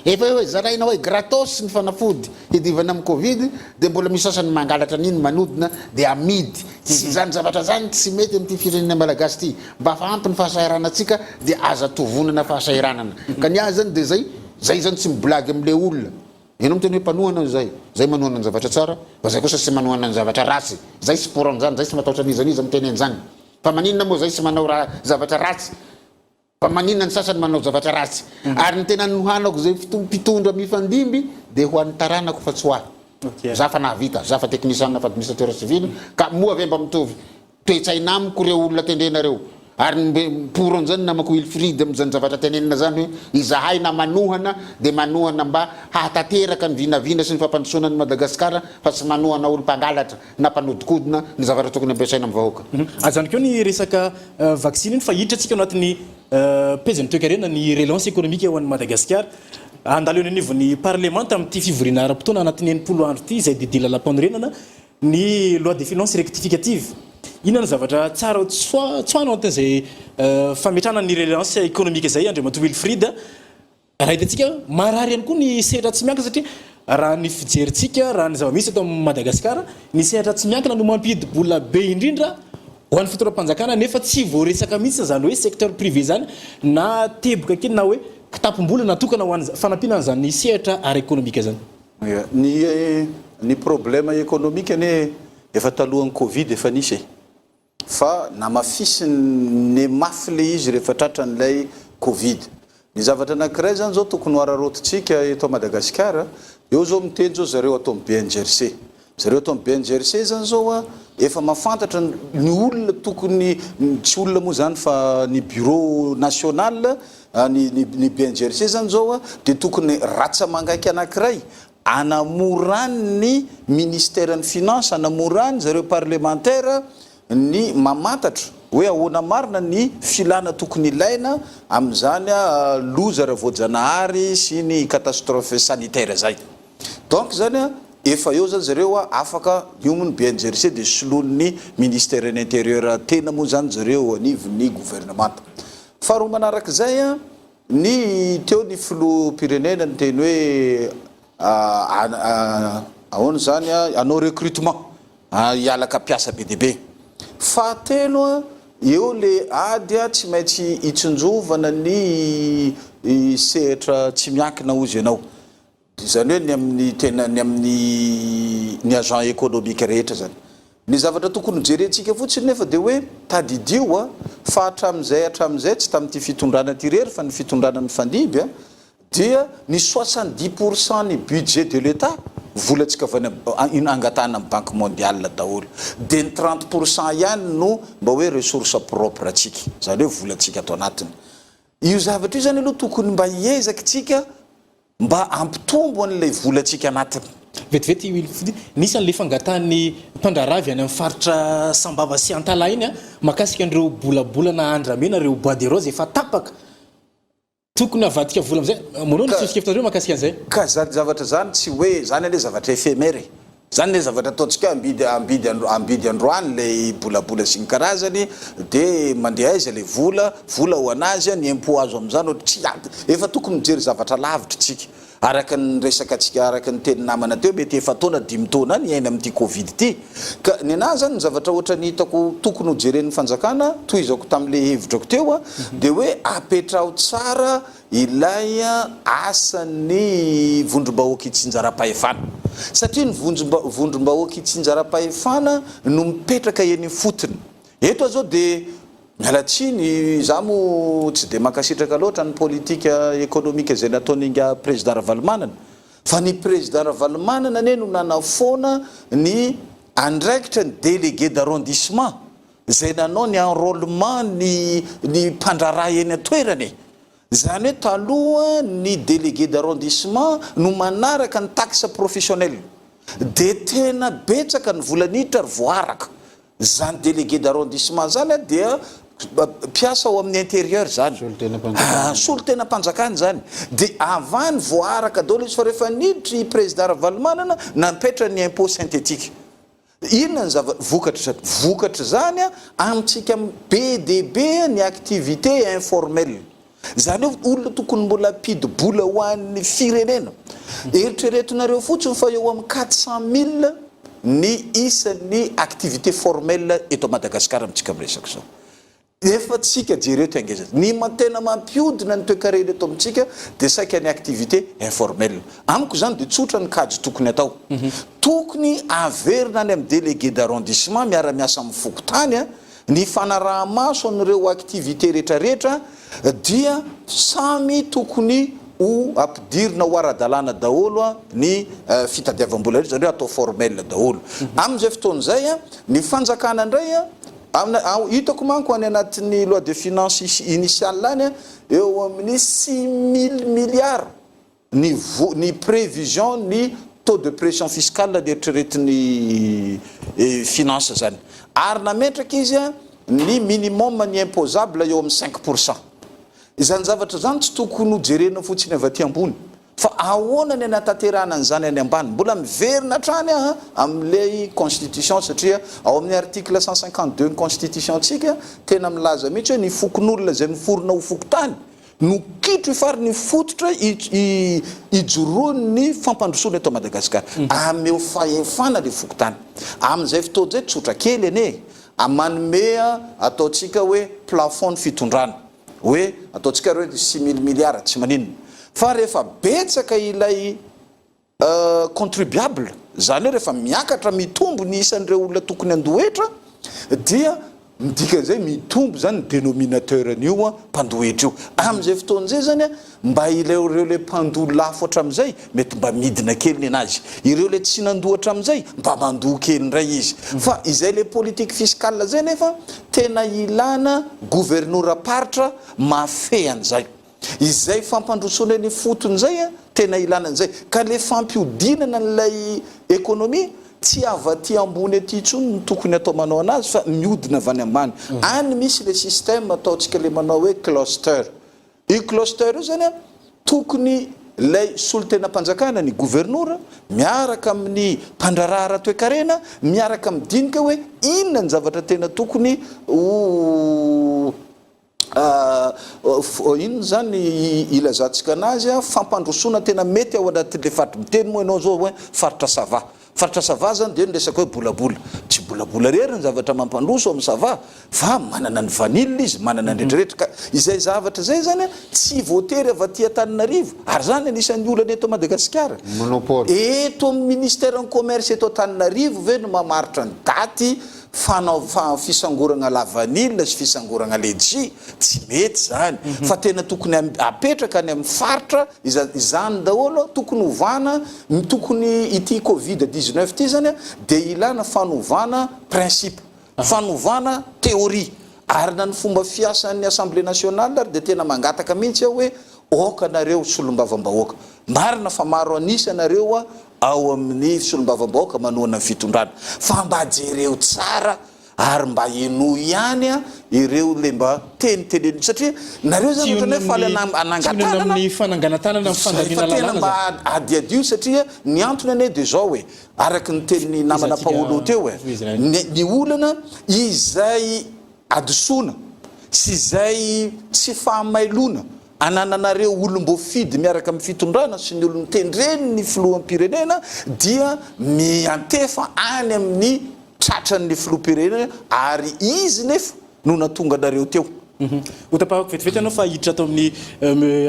efa hoe zaraina hoe gratos ny fanafody hidivana amin'ny Covid dia mbola misy sasany mangalatra niny manodina dia amidy. Tsy zany zavatra zany tsy mety amin'ity firenena malagasy ity, mba fahampy ny fahasairanantsika dia aza tovonana fahasairanana. Ka ny azy zany dia zay zany tsy miblagy am'le olona. Ianao miteny hoe mpanohana zay manohana ny zavatra tsara, fa zay kosa tsy manohana ny zavatra ratsy. Zay sy poran'izany, zay sy matahotra an'izaniza miteny an'izany. Fa maninona moa zay sy manao zavatra ratsy, fa maninona ny sasany manao zavatra ratsy. Ary ny tena nohanako zay mpitondra mifandimby dia ho an'ny taranako fa tsy ho ahy. Za fa nahavita, za fa technicien fa administrateur civil, ka moa avy mba mitovy toetsaina amiko reo olona tendrenareo. Ary poron zany namako Wilfried am'zany zavatra tenenina zany hoe izahay na manohana dia manohana mba hahatateraka ny vinavina sy ny fampandrosoana ny Madagasikara fa tsy manohana olo mpangalatra na mpanodikodina ny zavatra tokony ampiasaina amin'ny vahoaka. Azany koa ny resaka vaksiny fa hidratsika anatin'ny pejany toekarena ny relance économique ho an'ny Madagasikara. Andalo eo anivon'ny parlement tamin'ity fivoriana ara-potoana anatin'ny 90 andro ity izay didila lampandorenana ny loi de finances rectificative. Inona ny zavatra tsara tsoanao an'izay fametrahana ny relance économique zay Andriamato Wilfried. Raha hitantsika marary ihany koa ny sehatra tsy miankina satria raha ny fijerintsika raha ny zava-misy eto amin'ny Madagasikara ny sehatra tsy miankina no mampidy-bola be indrindra ho an'ny fitoram-panjakana nefa tsy voaresaka mihitsy zany hoe secteur privé zany na teboka kely na hoe kitapom-bola natokana ho an'ny fanampiana zany sehatra ara économique zany. Ny problème économique ane efa talohan'ny Covid efa nisy fa namafisy ny mafy le izy rehefa tratran'ilay Covid. Ny zavatra anankiray zany zao tokony hararotontsika eto Madagasikara, eo zao miteny zao zareo atao amin'ny BNGRC. Zareo atao amin'ny BNGRC zany zao efa mahafantatra ny olona tokony tsy olona moa zany fa ny bureau national ny BNGRC zany zao dia tokony ratsa mangaiky anankiray anamorany ministère ny finance, anamorany zareo parlementaire ny mamantatra hoe ahoana marina ny filana tokony ilaina amin'izany lozara voajanahary sy ny catastrophe sanitaire zay. Donc zany efa eo zany zareo afaka iomon'ny BNGRC dia solon'ny ministère de l'intérieur tena moa zany zareo anivon'ny gouvernement. Faharoa manarak'izay ny teo ny filoham-pirenena ny teny hoe ahoana zany anao recrutement hialaka mpiasa be dia be. Fahatelo eo le ady tsy maintsy hitsinjovana ny sehatra tsy miankina ozy ianao, zany hoe ny amin'ny tena ny amin'ny ny agent économique rehetra zany. Ny zavatra tokony jerentsika fotsiny nefa dia hoe tadidio fa hatramin'izay tsy tamin'ity fitondrana ty rery fa ny fitondrana ny fandimby dia ny 70% ny budget de l'État volatsika avy angatana amin'ny banque mondiale daholo dia ny 30% ihany no mba hoe ressource propre atsika zany hoe volatsika ato anatiny io zavatra io zany aloha tokony mba hiezakitsika mba ampitombo an'ilay volatsika anatiny vetivety nisy an'le fangatany mpandraravy any amin'ny faritra Sambava sy Antala iny makasika an'ireo bolabolana andramena reo bois de rose efa tapaka tokony avadika vola am'izay mono ny tsifikefitareo makasika an'izay ka zany zavatra zany tsy hoe zany le zavatra éphémère zany le zavatra ataontsika ambidy androany le bolabola sy ny karazany dia mandeha aiza le vola ho anazy ny impôt azo amin'izany ohatry tsy ady efa tokony mijery zavatra lavitra tsika araka ny resaka atsika araka ny teny namana teo mety efa taona 5 taona ny aina amin'ity covid ity ka ny anazy zany ny zavatra ohatra ny hitako tokony ho jeren'ny fanjakana toizako tamin'le hevitrako teo dia hoe apetrao tsara ilay asan'ny vondrom-bahoaka itsinjara-pahefana satria ny vondrom-bahoaka itsinjara-pahefana no mipetraka eny fotony eto zao dia mialatsiny za mo tsy dia mankasitraka loatra ny politika ekonomika zay nataon'inga président Ravalomanana fa ny président Ravalomanana ane no nanafoana ny andraikitra ny délégué d'arrondissement zay nanao ny enrôlement ny mpandraraha eny atoerany zany hoe taloha ny délégué d'arrondissement no manaraka ny taxe professionnel dia tena betsaka ny volanitra ry voaraka zany délégué d'arrondissement zany dia piasa ao amin'ny intérieur zany solo tena mpanjakany zany dia avany voaraka daholo izy fa rehefa niditry président Ravalomanana nampetra ny impôt synthétique inona ny vokatra zany amintsika be dia be ny activité informelle zany hoe olona tokony mbola ampidi-bola ho an'ny firenena eritreretinareo fotsiny fa eo amin'ny 400 000 ny isan'ny activité formelle eto Madagasikara amintsika miresaka zao efa tsika jereo tengeza ny tena mampiodina ny toekarena eto amintsika dia saika ny activité informelle amiko zany dia tsotra ny kajy tokony atao tokony averina any amin'ny délégué d'arrondissement miara-miasa amin'ny fokotany ny fanaraha-maso an'ireo activité rehetrarehetra dia samy tokony ho ampidirina ho ara-dalàna daholo ny fitadiavam-bola rehetra zany hoe atao formelle daholo amin'izay fotoan'izay ny fanjakana indray hitako manko any anatin'ny loi de finance initiale any eo amin'ny 6 000 milliards ny prévision ny taux de pression fiscale eritreretin'ny finance zany ary nametraka izy ny minimum ny imposable eo amin'ny 5%. Izany zavatra zany tsy tokony ho jerena fotsiny avy aty ambony fa ahoana ny anatanterahana an'izany any ambany mbola miverina hatrany amin'ilay constitution satria ao amin'ny article 152 ny constitution tsika tena milaza mihitsy hoe ny fokon'olona zay miforona ho fokotany no kitro ifary ny fototra ijoroany fampandrosoana eto Madagasikara ameo fahefana le fokotany amin'izay fotoana zay tsotra kely ene amanome ataotsika hoe plafond fitondrana hoe ataotsika hoe 6 000 milliards tsy maninona fa rehefa betsaka ilay contribuable zany hoe rehefa miakatra mitombo ny isan'ireo olona tokony andohetra dia midika zay mitombo zany dénominateur an'io mpandohetra io amin'izay fotoan'izay zany mba ireo le mpandoa lafo hatramin'izay mety mba midina kely ny anazy ireo le tsy nandohatra amin'izay mba mandoha kely ndray izy fa izay le politique fiscale zay nefa tena ilana gouverneur-paritra mafé an'izay izay fampandrosoana ny fotony zay tena ilana an'izay ka le fampiodinana n'ilay économie tsy avaty ambony aty tsony ny tokony atao manao anazy fa miodina avany ambany any misy le système ataotsika le manao hoe cluster io cluster io zany tokony lay solo tena mpanjakana ny gouverneur miaraka amin'ny mpandraraha ara-toekarena miaraka midinika hoe inona ny zavatra tena tokony ino zany ilazantsika anazy fampandrosoana tena mety ao anatin'le faritra miteny moa ianao zao hoe faritra sava zany dia niresaka hoe bolabola tsy bolabola rery ny zavatra mampandroso amin'ny sava fa manana ny vanille izy manana ny rehetrarehetra ka izay zavatra zay zany tsy voatery avy aty Antananarivo ary zany anisan'ny olana eto Madagasikara eto amin'ny ministère ny commerce eto Antananarivo ve no mamaritra ny daty fisangorana lavanila sy fisangorana ledji tsy mety zany fa tena tokony apetraka any amin'ny faritra izany daholo tokony ovana tokony ity covid-19 ty zany dia ilana fanovana principe fanovana théorie ary na ny fomba fiasan'ny assemblée nationale ary dia tena mangataka mihitsy hoe oka nareo solombavam-bahoaka marina fa maro anisa nareo ao amin'ny solombavam-bahoaka manoana fitondrana fa mba jereo tsara ary mba eno ihany ireo le mba teniteneny satria nareo zany ohatra hoe faly anangatanana amin'ny fananganantanana amin'ny fandamina lalàna mba adiadio satria ny antony ane dia zao hoe araky ny tenin'ny namana Paolo teo ny olana izay adosoana sy izay tsy fahamailona anananareo olombo fidy miaraka amin'ny fitondrana sy ny olony tendreny ny filoham-pirenena dia miantefa any amin'ny tratran'ny filoham-pirenena ary izy nefa no natonga nareo teo. Utapahako vetivety anao fa hiditra tao amin'ny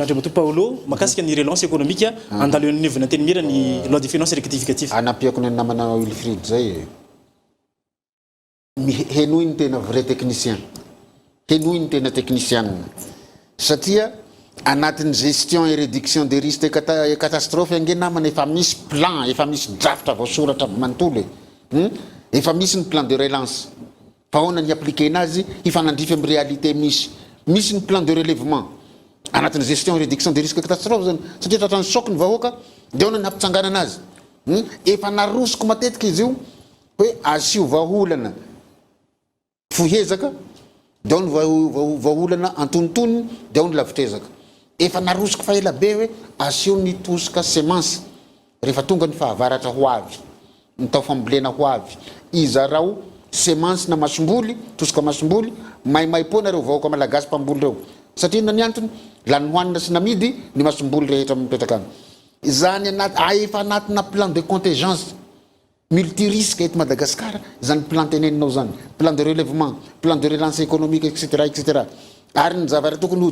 Andriamatoa Paolo makasika ny relance économique andalo ny nevina teny mira ny loi de finance rectificative. Anapiako ny namana Wilfried zay henoy ny tena vrai technicien, henoy ny tena technicien satria anatin'ny gestion et réduction des risques et catastrophes ange namana efa misy plan, efa misy draft voasoratra manontolo efa misy ny plan de relance fa ahoana ny appliquer nazy ifanandrify amin'ny réalité misy ny plan de relèvement anatin'ny gestion et réduction des risques et catastrophes zany satria tratran'ny choc ny vahoaka dia ahoana ny hampitsangana anazy efa narosiko matetika izy io hoe asio vaholana fohezaka dia ao ny vaholana antonontonony dia ao ny lavitrezaka efa narosiko fa ela be hoe asio ny tosika semence rehefa tonga ny fahavaratra ho avy ny tao fambolena ho avy izarao semence na masomboly tosika masomboly maimaipo nareo vahoaka malagasy mpamboly reo satria na ny antony lany hoanina sy namidy ny masomboly rehetra mipetraka any zany efa anatina plan de contingence multirisque eto Madagascar zany plan teneninao zany plan de relèvement plan de relance économique etc ary ny zavatra tokony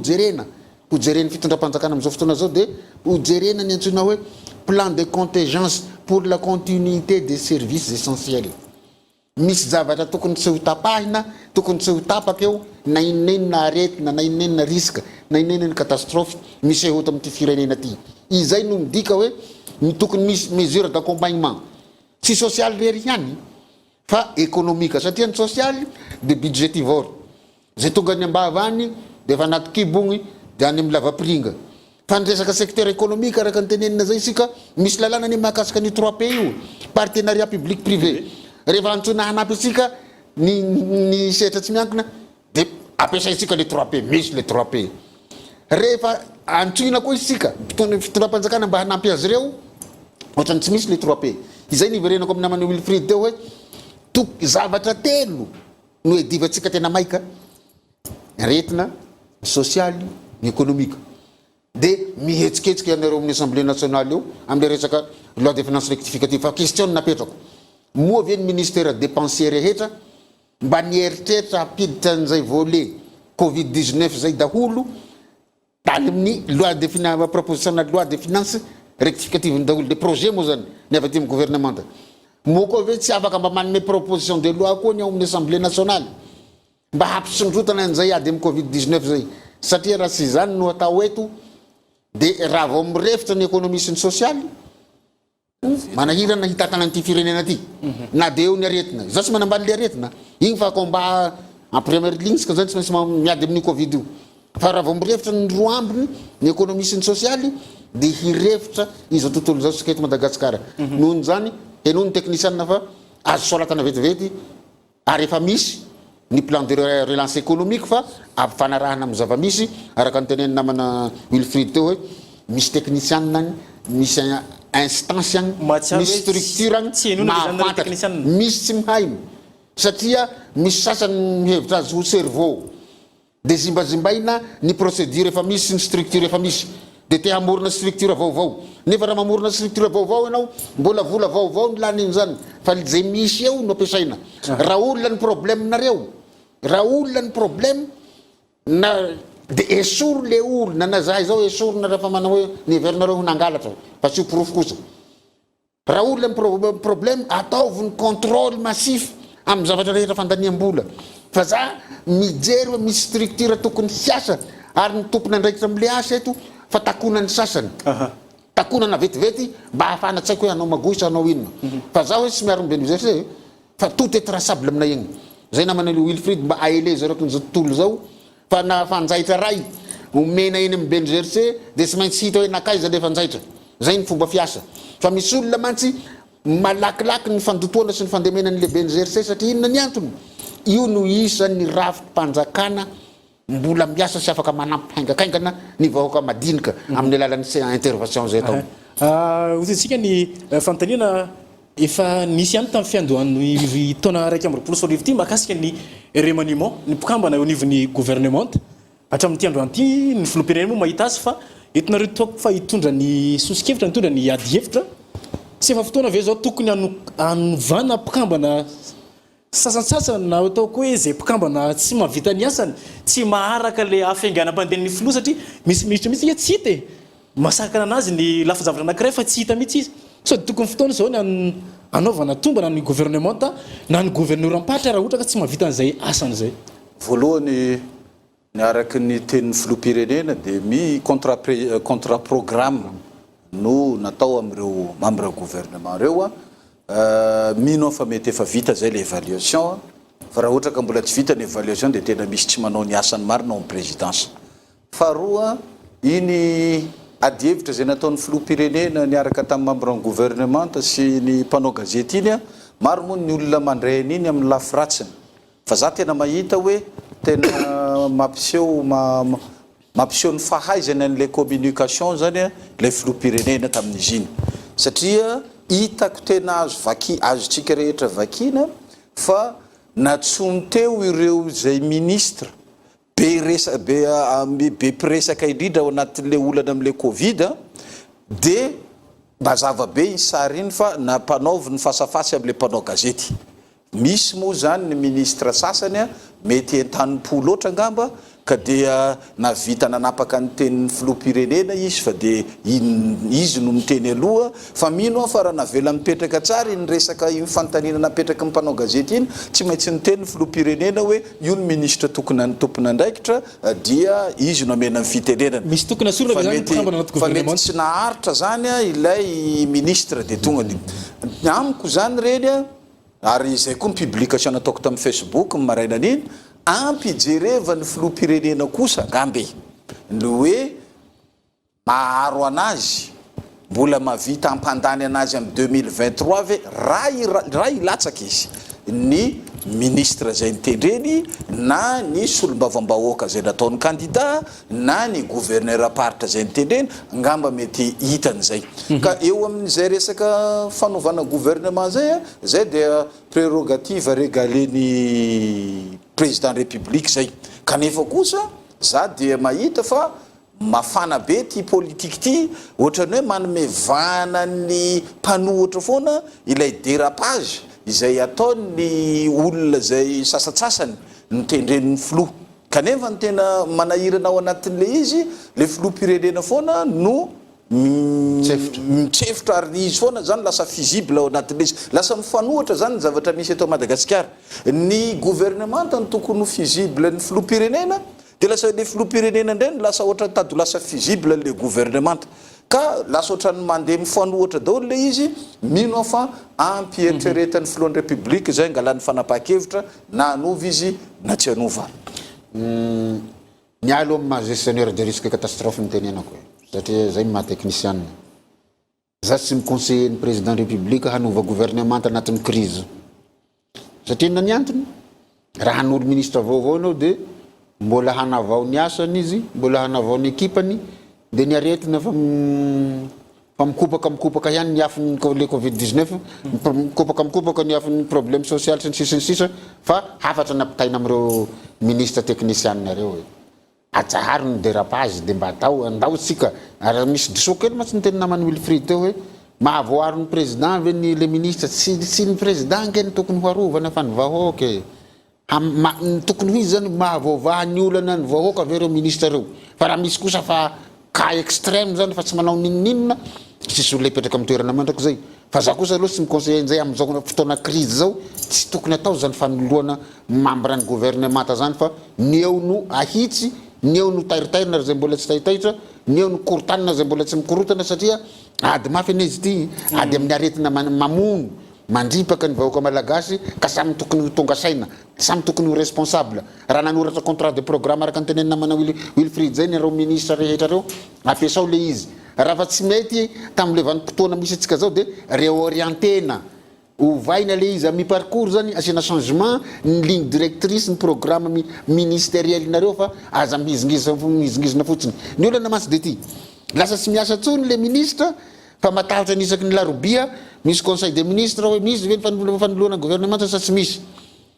hojereny fitondram-panjakana amin'izao fotoana zao dia hojerena ny antsoina hoe plan de contingence pour la continuité des services essentiels. Misy zavatra tokony tsy ho tapahina, tokony tsy ho tapaka eo na inenina aretina na inenina risque na inenina catastrophe misy ehoto amin'ity firenena ty izay no midika hoe tokony misy mesure d'accompagnement tsy social rery ihany fa économique satria ny social de budgetivore zay tonga ny ambava any dia efa anaty kibony dia any amin'ny lavapiringa fa ny resaka secteur économique araka ny tenenina zay isika misy lalàna ny mahakasika ny 3P io partenariat public privé rehefa antsoina hanampy isika ny setra tsy miankina dia ampiasaitsika le 3P misy le 3P rehefa antsoina koa isika fitondram-panjakana mba hanampy azy ireo ohatrany tsy misy le 3P izay niverenako amin'ny namany Wilfried teo hoe zavatra telo no edivantsika tena maika retina socialy ny économique dia mihetsiketsiky ianareo amin'ny assemblée nationale eo amin'ny resaka loi de finance rectificative fa question napetrako moa ve ny ministère dépensier rehetra mba nieritreritra hampiditra an'izay volet covid-19 zay daholo tany amin'ny loi de finance proposition na loi de finance rectificative ny daholo de projet moa zany ny avy aty amin'ny gouvernement moa koa ve tsy afaka mba manome proposition de loi koa ny ao amin'ny assemblée nationale mba hampisondrotana an'izay ady amin'ny covid-19 zay satria raha sy zany no atao eto dia raha vao mirefitra ny économie sy ny socialy manahirana hitatana an'ity firenena ty na dia eo ny aretina za tsy manambany le aretina igny fa combat en première ligne sika zany tsy maintsy miady amin'ny covid io fa raha vao mirefitra ny roa ambiny ny économie sy ny socialy dia hirefitra izao tontolo zao sika eto Madagasikara nohony zany noho ny technicienne fa azo soratana vetivety ary efa misy ny plan de relance économique fa ampifanarahana amin'ny zava-misy araka ny teneny namana Wilfried teo hoe misy technicienne any misy instance any misy structure any mahafantatra misy tsy mihaino satria misy sasany mihevitra azy ho cerveau dia zimbazimbaina ny procédure efa misy ny structure efa misy dia te hamorona structure vaovao nefa raha mamorona structure vaovao ianao mbola vola vaovao ny lany iny zany fa zay misy eo no ampiasaina raha olona ny problème nareo raha olona ny problème na dia esoro le olona na zahay zao esorona rehefa manao hoe niverinareo ho nangalatra fa tsy ho pirofo kosa raha olona ny problème ataovy ny contrôle massif amin'ny zavatra rehetra fandaniam-bola fa za mijery hoe misy structure tokony hiasa ary ny tompony andraikitra am'le asa eto fa takonany sasany takonana vetivety mba ahafahana tsy haiko hoe anao magoitra anao inona fa za hoe tsy miarombe université fa tout est traçable aminay igny zay namana le Wilfried mba aele zareo ny zao tontolo zao fa na fanjaitra ray omena eny amin'ny BNGRC dia tsy maintsy hita hoe nakaiza le fanjaitra zay ny fomba fiasa fa misy olona mantsy malakilaky ny fandotoana sy ny fandemenan'le BNGRC satria inona ny antony io no isan'ny rafim-panjakana mbola miasa sy afaka manampy haingakaingana ny vahoaka madinika amin'ny alalan'ny intervention zay atao hotsitsika ny fanontaniana efa nisy ihany tamin'ny fiandohan'ny taona 2021 ty mahakasika ny remaniement ny mpikambana eo anivon'ny gouvernement hatramin'ity androany ity ny filoham-pirenena moa mahita azy fa etonareo toako fa hitondra ny sosikevitra nitondra ny ady hevitra tsy efa fotoana ave zao tokony anovana mpikambana sasansasany na ataoko hoe zay mpikambana tsy mahavita ny asany tsy maharaka le afianganam-pandehan'ny filoha satria misy ministra mihitsy tsy hita masakana anazy ny lafazavatra anankiray fa tsy hita mihitsy izy so tokony fotoana zao ny anaovana tombana ny gouvernement na ny gouverneur ampahatra raha ohatra ka tsy mahavita an'izay asany zay voalohany ny araky ny tenin'ny filoham-pirenena dia mi contrat programme no natao amin'ireo gouvernement reo mino fa mety efa vita zay le évaluation fa raha ohatra ka mbola tsy vita ny évaluation dia tena misy tsy manao ny asany marina amin'ny présidence faharoa iny ady hevitra zay nataon'ny filoham-pirenena niaraka tamin'ny membre ny gouvernement sy ny mpanao gazety iny maro moa ny olona mandrainy iny amin'ny lafiratsiny fa za tena mahita hoe tena mampiseho ny fahaizana an'le communication zany le filoham-pirenena tamin'izy iny satria hitako tena azotsika rehetra vakina fa natsony teo ireo zay ministre be piresaka indrindra ao anatin'le olana amin'le covid dia mazava be iny sary iny fa nampanaovy ny fasafasy amin'le mpanao gazety misy moa zany ny ministre sasany mety entanimpo loatra angamba ka dia navita nanapaka ny tenin'ny filoham-pirenena izy fa dia izy no miteny aloha fa mino fa raha navela mipetraka tsara iny resaka iny fanontaniana napetraka mpanao gazety iny tsy maintsy niteny filoham-pirenena hoe io ny ministre tokony ny tompony andraikitra dia izy no amena ny fitenenana misy tokony asorana zany mpikambana anaty fa mety gouvernement tsy naharitra zany ilay ministre dia tonga ny amiko zany reny ary izay koa ny publication nataoko tamin'ny Facebook maraina an'iny ampijereva ny filoham-pirenena kosa ngambe ny hoe maharo anazy mbola mavita ampandany anazy amin'ny 2023 ave raha ilatsaka izy ny ministre zay nitendreny na ny solombavam-bahoaka zay nataon'ny candidat na ny gouverneur aparitra zay nitendreny ngamba mety hitan'izay ka eo amin'izay resaka fanaovana gouvernement zay dia prérogative régalen'ny président république zay kanefa kosa za dia mahita fa mafana be ty politique ty ohatrany hoe manome vana ny mpanohatra foana ilay dérapage izay ataony olona zay sasatsasany nitendren'ny filoha kanefa ny tena manahirana ao anatin'le izy le filoham-pirenena foana no mitsefitra ary izy foana zany lasa visible ao anatin'le izy lasa mifanohatra zany ny zavatra misy eto Madagasikara ny gouvernement ny tokony ho visible ny filoham-pirenena dia lasa le filoham-pirenena ndray lasa ohatra tady lasa visible le gouvernement ka lasa ohatra ny mandeha mifanohatra daholo le izy mino fa ampieritreretan'ny filohan'ny république zay angalany fanapahan-kevitra na anova izy na tsy anova ny alo amin'ny maha-gestionnaire de risque catastrophe nitenenako satria zay maha-technicien za tsy miconseiller ny président république hanova gouvernement anatin'ny crise satria inona ny antony raha hanolo ministre vaovao anao dia mbola hanavao ny asany izy mbola hanavao ny ekipany dia ny aretina fa mikopaka ihany ny afin'ny le covid-19 mikopaka ny afin'ny problème social sy ny sisa fa hafatra nampitaina amin'ireo ministre technicien nareo ajahary ny dérapage dia mba atao andao tsika ary misy diso kely ma tsy niteny namany Wilfried teo hoe mahavoaro ny président ve le ministre tsy ny président nge ny tokony ho arovana fa ny vahoaka tokony ho izy zany mahavoavaha ny olana ny vahoaka ave reo ministre reo fa raha misy kosa fa cas extrême zany fa tsy manao ninninina sisy olona ipetraka amin'ny toerana mandrakizay fa za kosa aloha sy miconseiller an'izay amin'izao fotoana crise zao tsy tokony atao zany fanoloana membre ny gouvernement zany fa ny eo no ahitsy ny eo no tairitairina zay mbola tsy tahitaitra ny eo no korotanina zay mbola tsy mikorotana satria ady mafy an'izy ity ady amin'ny aretina mamono mandripaka ny vahoaka malagasy ka samy tokony tonga saina samy tokony ho responsable raha nanoratra contrat de programme araka ny tenenina mana Wilfried zay ny reo ministre rehetra reo ampiasao le izy raha fa tsy mety tamin'le vanim-potoana misy atsika zao de réorientena ovaina le izy ami parcours zany asiana changement ny ligne directrice ny programme ministériel nareo fa aza mizingizina fotsiny ny olana masy de ty lasa tsy miasa tsony le ministre fa matahotra nisaky ny larobia misy conseil des ministres hoe misy ve fanoloana gouvernement sa tsy misy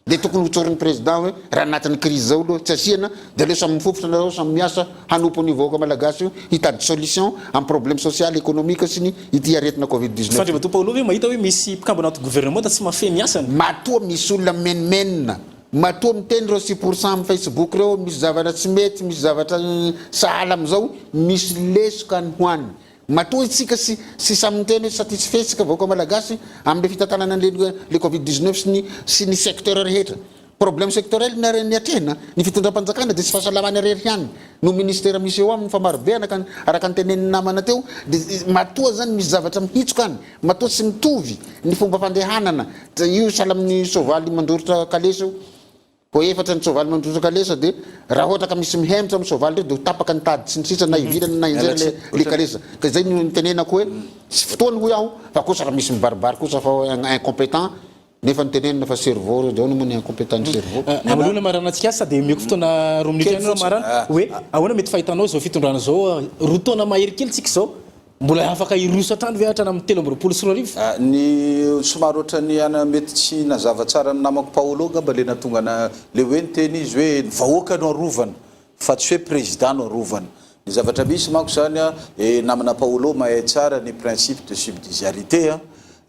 de tokony hotsorin'ny président hoe raha anatin'ny crise zao aloha tsy asiana de le samy mifofotra nareo samy miasa hanompo ny vahoaka malagasy io hitady solution amin'ny problème social économique sy ny ity aretina covid-19 fandreva tompo aloha hoe mahita hoe misy mpikambana ato gouvernement tsy mafy miasany matoa misy olona menmenina matoa miteny reo 6% amin'ny Facebook reo misy zavatra tsy mety misy zavatra sahala am'izao misy lesoka ny hoany matoa itsika sy samy miteny hoe satisfaitsika vahoaka malagasy amin'ny fitantanana le covid-19 sy ny secteur rehetra problème sectoriel ny atrehina ny fitondram-panjakana de tsy fahasalamana rery ihany no ministère misy eo aminy fa marobe araka ny teneniny namana teo de matoa zany misy zavatra mihitsoka any matoa tsy mitovy ny fomba fandehanana io sahala amin'ny sovaly mandoritra kalesa ko efatra ny sovaly mandoritra kalesa de raha ohatra ka misy mihemtra amin'ny sovaly reo de tapaka ny tady sy ny sisa na ivirana na injera le kalesa ka zay ny tenenako hoe tsy fotoany ho iaho fa kosa raha misy mibaribary kosa fa incompétent nefa ny tenenina fa cerveau de ono moa ny incompétent ny cerveau amalona maranatsika azy sady mieko fotoana roa minitra ihany marana hoe ahoana mety fahitanao zao fitondrana zao roa taona mahery kely tsika zao mbola afaka iroso atrany ve hatrany amin'ny 7 sy 4 ny somary ohatrany ana mety tsy nazava tsara ny namako Paolo ngamba le natonga na le hoe nyteny izy hoe vahoaka no arovana fa tsy hoe président no arovana ny zavatra misy manko zany namana Paolo mahay tsara ny principe de subsidiarité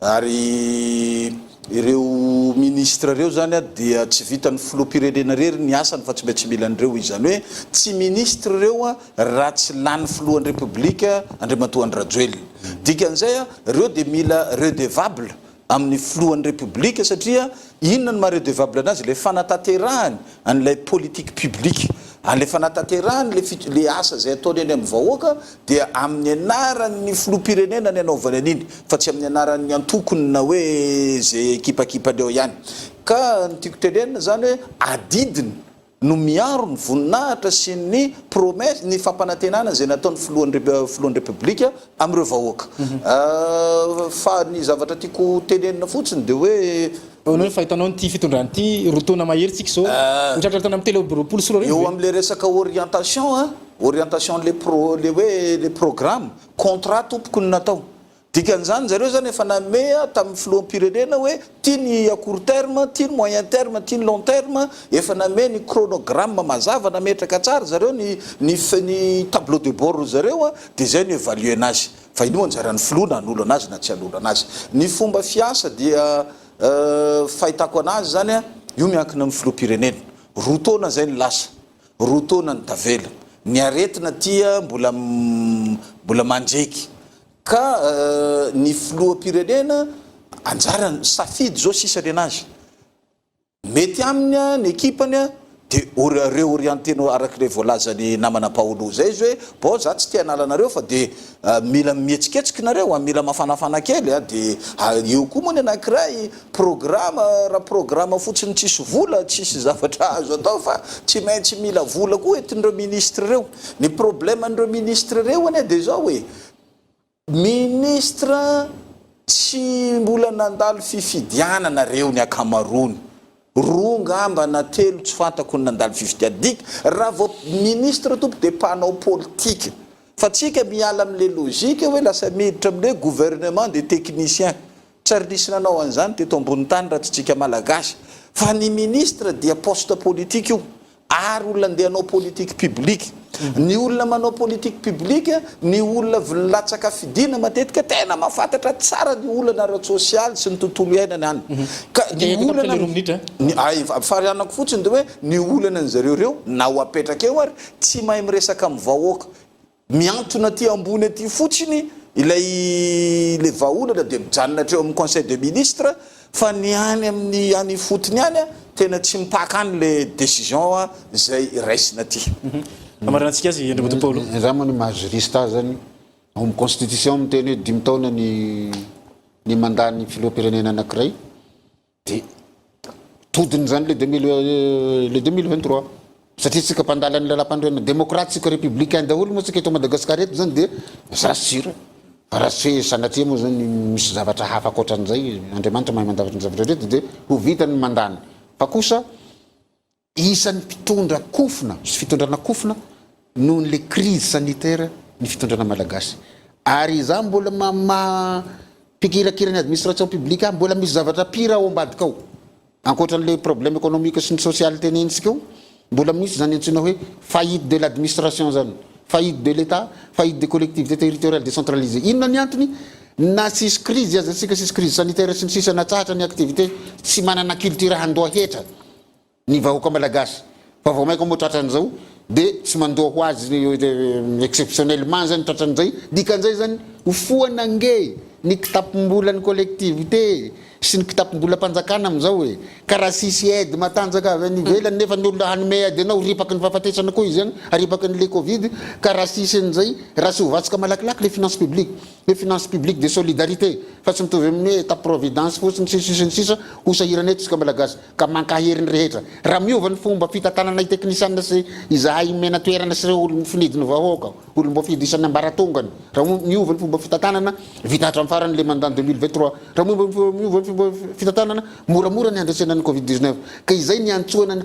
ary ireo ministre reo zany dia tsy vitany filoham-pirenena rery ny asany fa tsy maintsy mila an'ireo izy zany hoe tsy ministre reo raha tsy lany filohan'ny république Andriamatoa Rajoelina dikan'izay reo de mila redevable amin'ny filohan'ny république satria inona ny maha-redevable anazy le fanatanterahany an'ilay politique publique an'le fanatanterahany le asa zay ataony eny amin'ny vahoaka dia amin'ny anaran'ny filoham-pirenena ny anaovany an'iny fa tsy amin'ny anaran'ny antokony na hoe zay ekipakipany eo ihany ka ny tiako tenenina zany hoe adidiny no miaro ny voninahitra sy ny promesse ny fampanantenana zay nataony filohan'ny république amin'ireo vahoaka fa ny zavatra tiako tenenina fotsiny de hoe ono fahitanao nyty fitondrany ty roa taona mahery tsika zao hotratrartana amin'ny 7 sy 4 eo am'le resaka orientation le hoe le programme contrat tompoko ny natao dikan'izany zareo zany efa namea tamin'ny filoham-pirenena hoe tia ny à court terme tia ny moyen terme tia ny long terme efa namea ny chronogramme mazava nametraka tsara zareo ny tableau de bord zareo de zay ny évaluer anazy fa iny moa njaran'ny filoha nanolo anazy na tsy anolo anazy ny fomba fiasa dia fahitako anazy zany io miankina amin'ny filoham-pirenena roa taona zay ny lasa roa taona ny tavela ny aretina tia mbola mandreky ka ny filoham-pirenena anjarany safidy zao sisany anazy mety aminy ny ekipany de réorientenao arak'le voalazany namana Paolo zay izy hoe bo za tsy tia analanareo fa de mila mihetsiketsika nareo mila mafanafana kely de eo koa moa ny anankiray raha programme fotsiny tsisy vola tsisy zavatra azo atao fa tsy maintsy mila vola koa etin'ireo ministre reo ny problème an'ireo ministre reo ane de zao hoe ministre tsy mbola nandalo fifidianana reo ny akamarony roa ngamba na telo tsy fantako ny nandalo fifidianana dika raha vao ministre tompo de mpanao politique fa tsika miala amin'le logique hoe lasa miditra amin'le gouvernement des techniciens tsary nisy nanao an'izany teto ambony tany raha tsy tsika malagasy fa ny ministre dia poste politique io ary olona andeha hanao politique publique ny olona manao politique publique ny olona latsaka fidina matetika tena mahafantatra tsara ny olana ara-social sy ny tontolo iainana any ka ny olana farianako fotsiny de hoe ny olana ny zareo reo na ho apetraka eo ary tsy mahay miresaka amin'ny vahoaka miantona ty ambony aty fotsiny ilay le vaolana dia mijanona hatreo amin'ny conseil de ministre fa ny any amin'ny any fotony any tena tsy mipaka any le décision zay raisina aty. Amarantsika azy Andriamatoa Paolo. Za moa ny maha-juriste zany amin'ny constitution miteny hoe 5 taona ny mandat ny filoham-pirenena anankiray dia todiny zany le 2023 satria tsika mpandala ny lalam-pandroana démocrate tsika républicain daholo moa tsika eto Madagasikara eto zany dia zasira raha tsy hoe sanatria moa zany misy zavatra hafa akoatran'izay Andriamanitra mahay mandavatra ny zavatra rehetra dia ho vita ny mandany fa kosa isan'ny mpitondra kofina sy fitondrana kofina noho ny le crise sanitaire ny fitondrana malagasy ary za mbola pikirakirany administration publique mbola misy zavatra pire ao ambadika ao ankoatran'le problème économique sy ny social tenentsika io mbola misy zany antsoina hoe faillite de l'administration zany faillite de l'État, faillite des collectivités territoriales décentralisées. Inona ny antony na sisy crise aza sika sisy crise sanitaire sy ny sisa natsahatra ny activité tsy manana culture handoa hetra ny vahoaka malagasy fa vao maika moa tratran'izao dia tsy mandoa ho azy exceptionnellement zany tratran'izay dikan'izay zany ho foana nge ny kitapom-bola ny collectivité sy ny kitapom-bola mpanjakana am'izao hoe karaha sisy aide matanjaka avy any ivelany nefa ny olona hanome aide anao ripaky ny fahafatesana koa izy any aripaky ny le covid karaha sisy an'izay raha sy hovatsika malakilaky le finance publique de solidarité fa tsy mitovy amin'ny hoe état providence fotsiny sisa ho sahirana eto tsika malagasy ka mankaheriny rehetra raha miova ny fomba fitantanana i technicienne sy izahay mena toerana sy reo olo finidiny vahoaka olo mbo fidy isan'ny ambaratongany raha miova ny fomba fitantanana vita hatramin'ny farany le mandat 2023 raha miova fitantanana moramora ny andresena ny covid-19 ka izay ny antsoana ny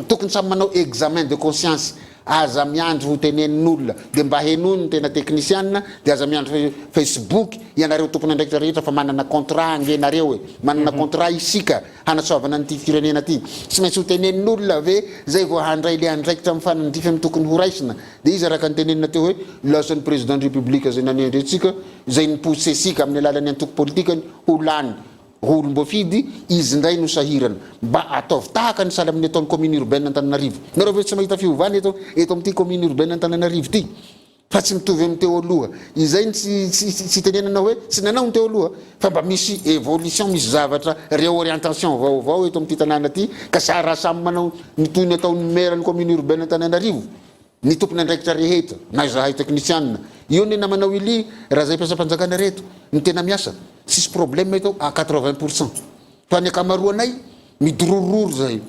tokony samy manao examen de conscience aza miandro ho tenenin'olona dia mba henony ny tena technicienne dia aza miandro Facebook ianareo tompony andraikitra rehetra fa manana contrat angenareo hoe manana contrat isika hanasoavana nyty firenena ty tsy maintsy ho tenenin'olona ave zay vao handray le andraikitra amin'ny fanan'ity ny tokony ho raisina dia izy araka ny tenenina teo hoe lasan'ny président de république zay nanendretsika zay nipousse sika amin'ny alalany antoko politikany ho lany olo mbo fidy izy ndray no sahirana mba ataovy tahaka ny sahala amin'ny ataon'ny commune urbaine Antananarivo nareo ve tsy mahita fiovana eto amin'ity commune urbaine Antananarivo ty fa tsy mitovy amin'ny teo aloha izay tsy tenenana hoe tsy nanao ny teo aloha fa mba misy évolution misy zavatra réorientation vaovao eto amin'ity tanàna ty ka sara samy manao ny toy ny ataon'ny maire ny commune urbaine Antananarivo ny tompony andraikitra rehetra na zahay technicienne io ny namanao ili raha zay mpiasa-panjakana reto ny tena miasa sisy problème eto à 80% fa ny akamaroanay midorororo zay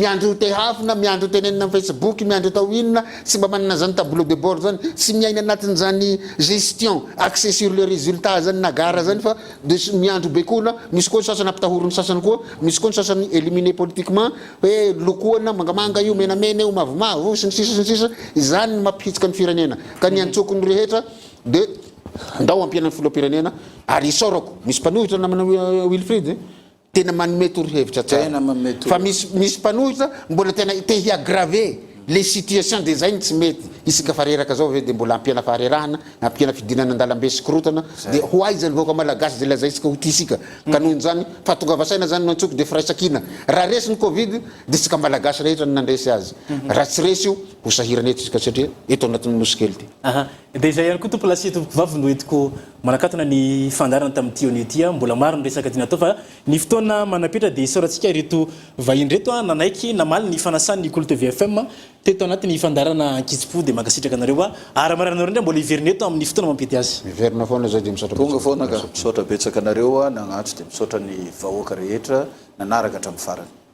miandro tehafina miandro tenenina amin'ny Facebook miandro tao inona sy mba manana zany tableau de bord zany sy miaina anatin'izany gestion axé sur le résultat zany nagara zany fa de miandro bekona misy koa ny sasany ampitahoriny sasany koa misy koa ny sasany éliminé politiquement hoe lokoana mangamanga io menamena io mavomavo sy ny sisa izany mampihitsika ny firenena ka ny antsokony rehetra de ndao ampiana ny filoham-pirenena ary isorako misy mpanohitra namana Wilfried tena manome torohevitra tsara fa misy mpanohitra mbola tena te hiaggraver les situations des zay tsy mety isika fareraka zao ve dia mbola ampiana faharerahana ampiana fidinana andalambe sy korotana dia ho aizany vaoaka malagasy dia lazaisika ho tisika ka nohony zany fa tonga vasaina zany no antsoky dia firaisakina raha resy ny covid dia tsika malagasy rehetra no nandresy azy raha tsy resy io ho sahirana eto tsika satria eto anatin'ny nosikely ty dia izay ihany koa tompo lasy tompoko vavy no entiko manakatona ny fandarana tamin'ity onio ty mbola maro ny resaka ty natao fa ny fotoana manapitra dia isaorantsika reto vahiny reto nanaiky namaly ny fanasany Cool TV FM teto anatin'ny fandarana ankizipo dia mankasitraka anareo ary maranareo ndray mbola iverina eto amin'ny fotoana mampety azy miverina foana zay dia misaotra tonga foana ka misaotra betsaka anareo nagnatso dia misaotra ny vahoaka rehetra nanaraka hatramin'ny farany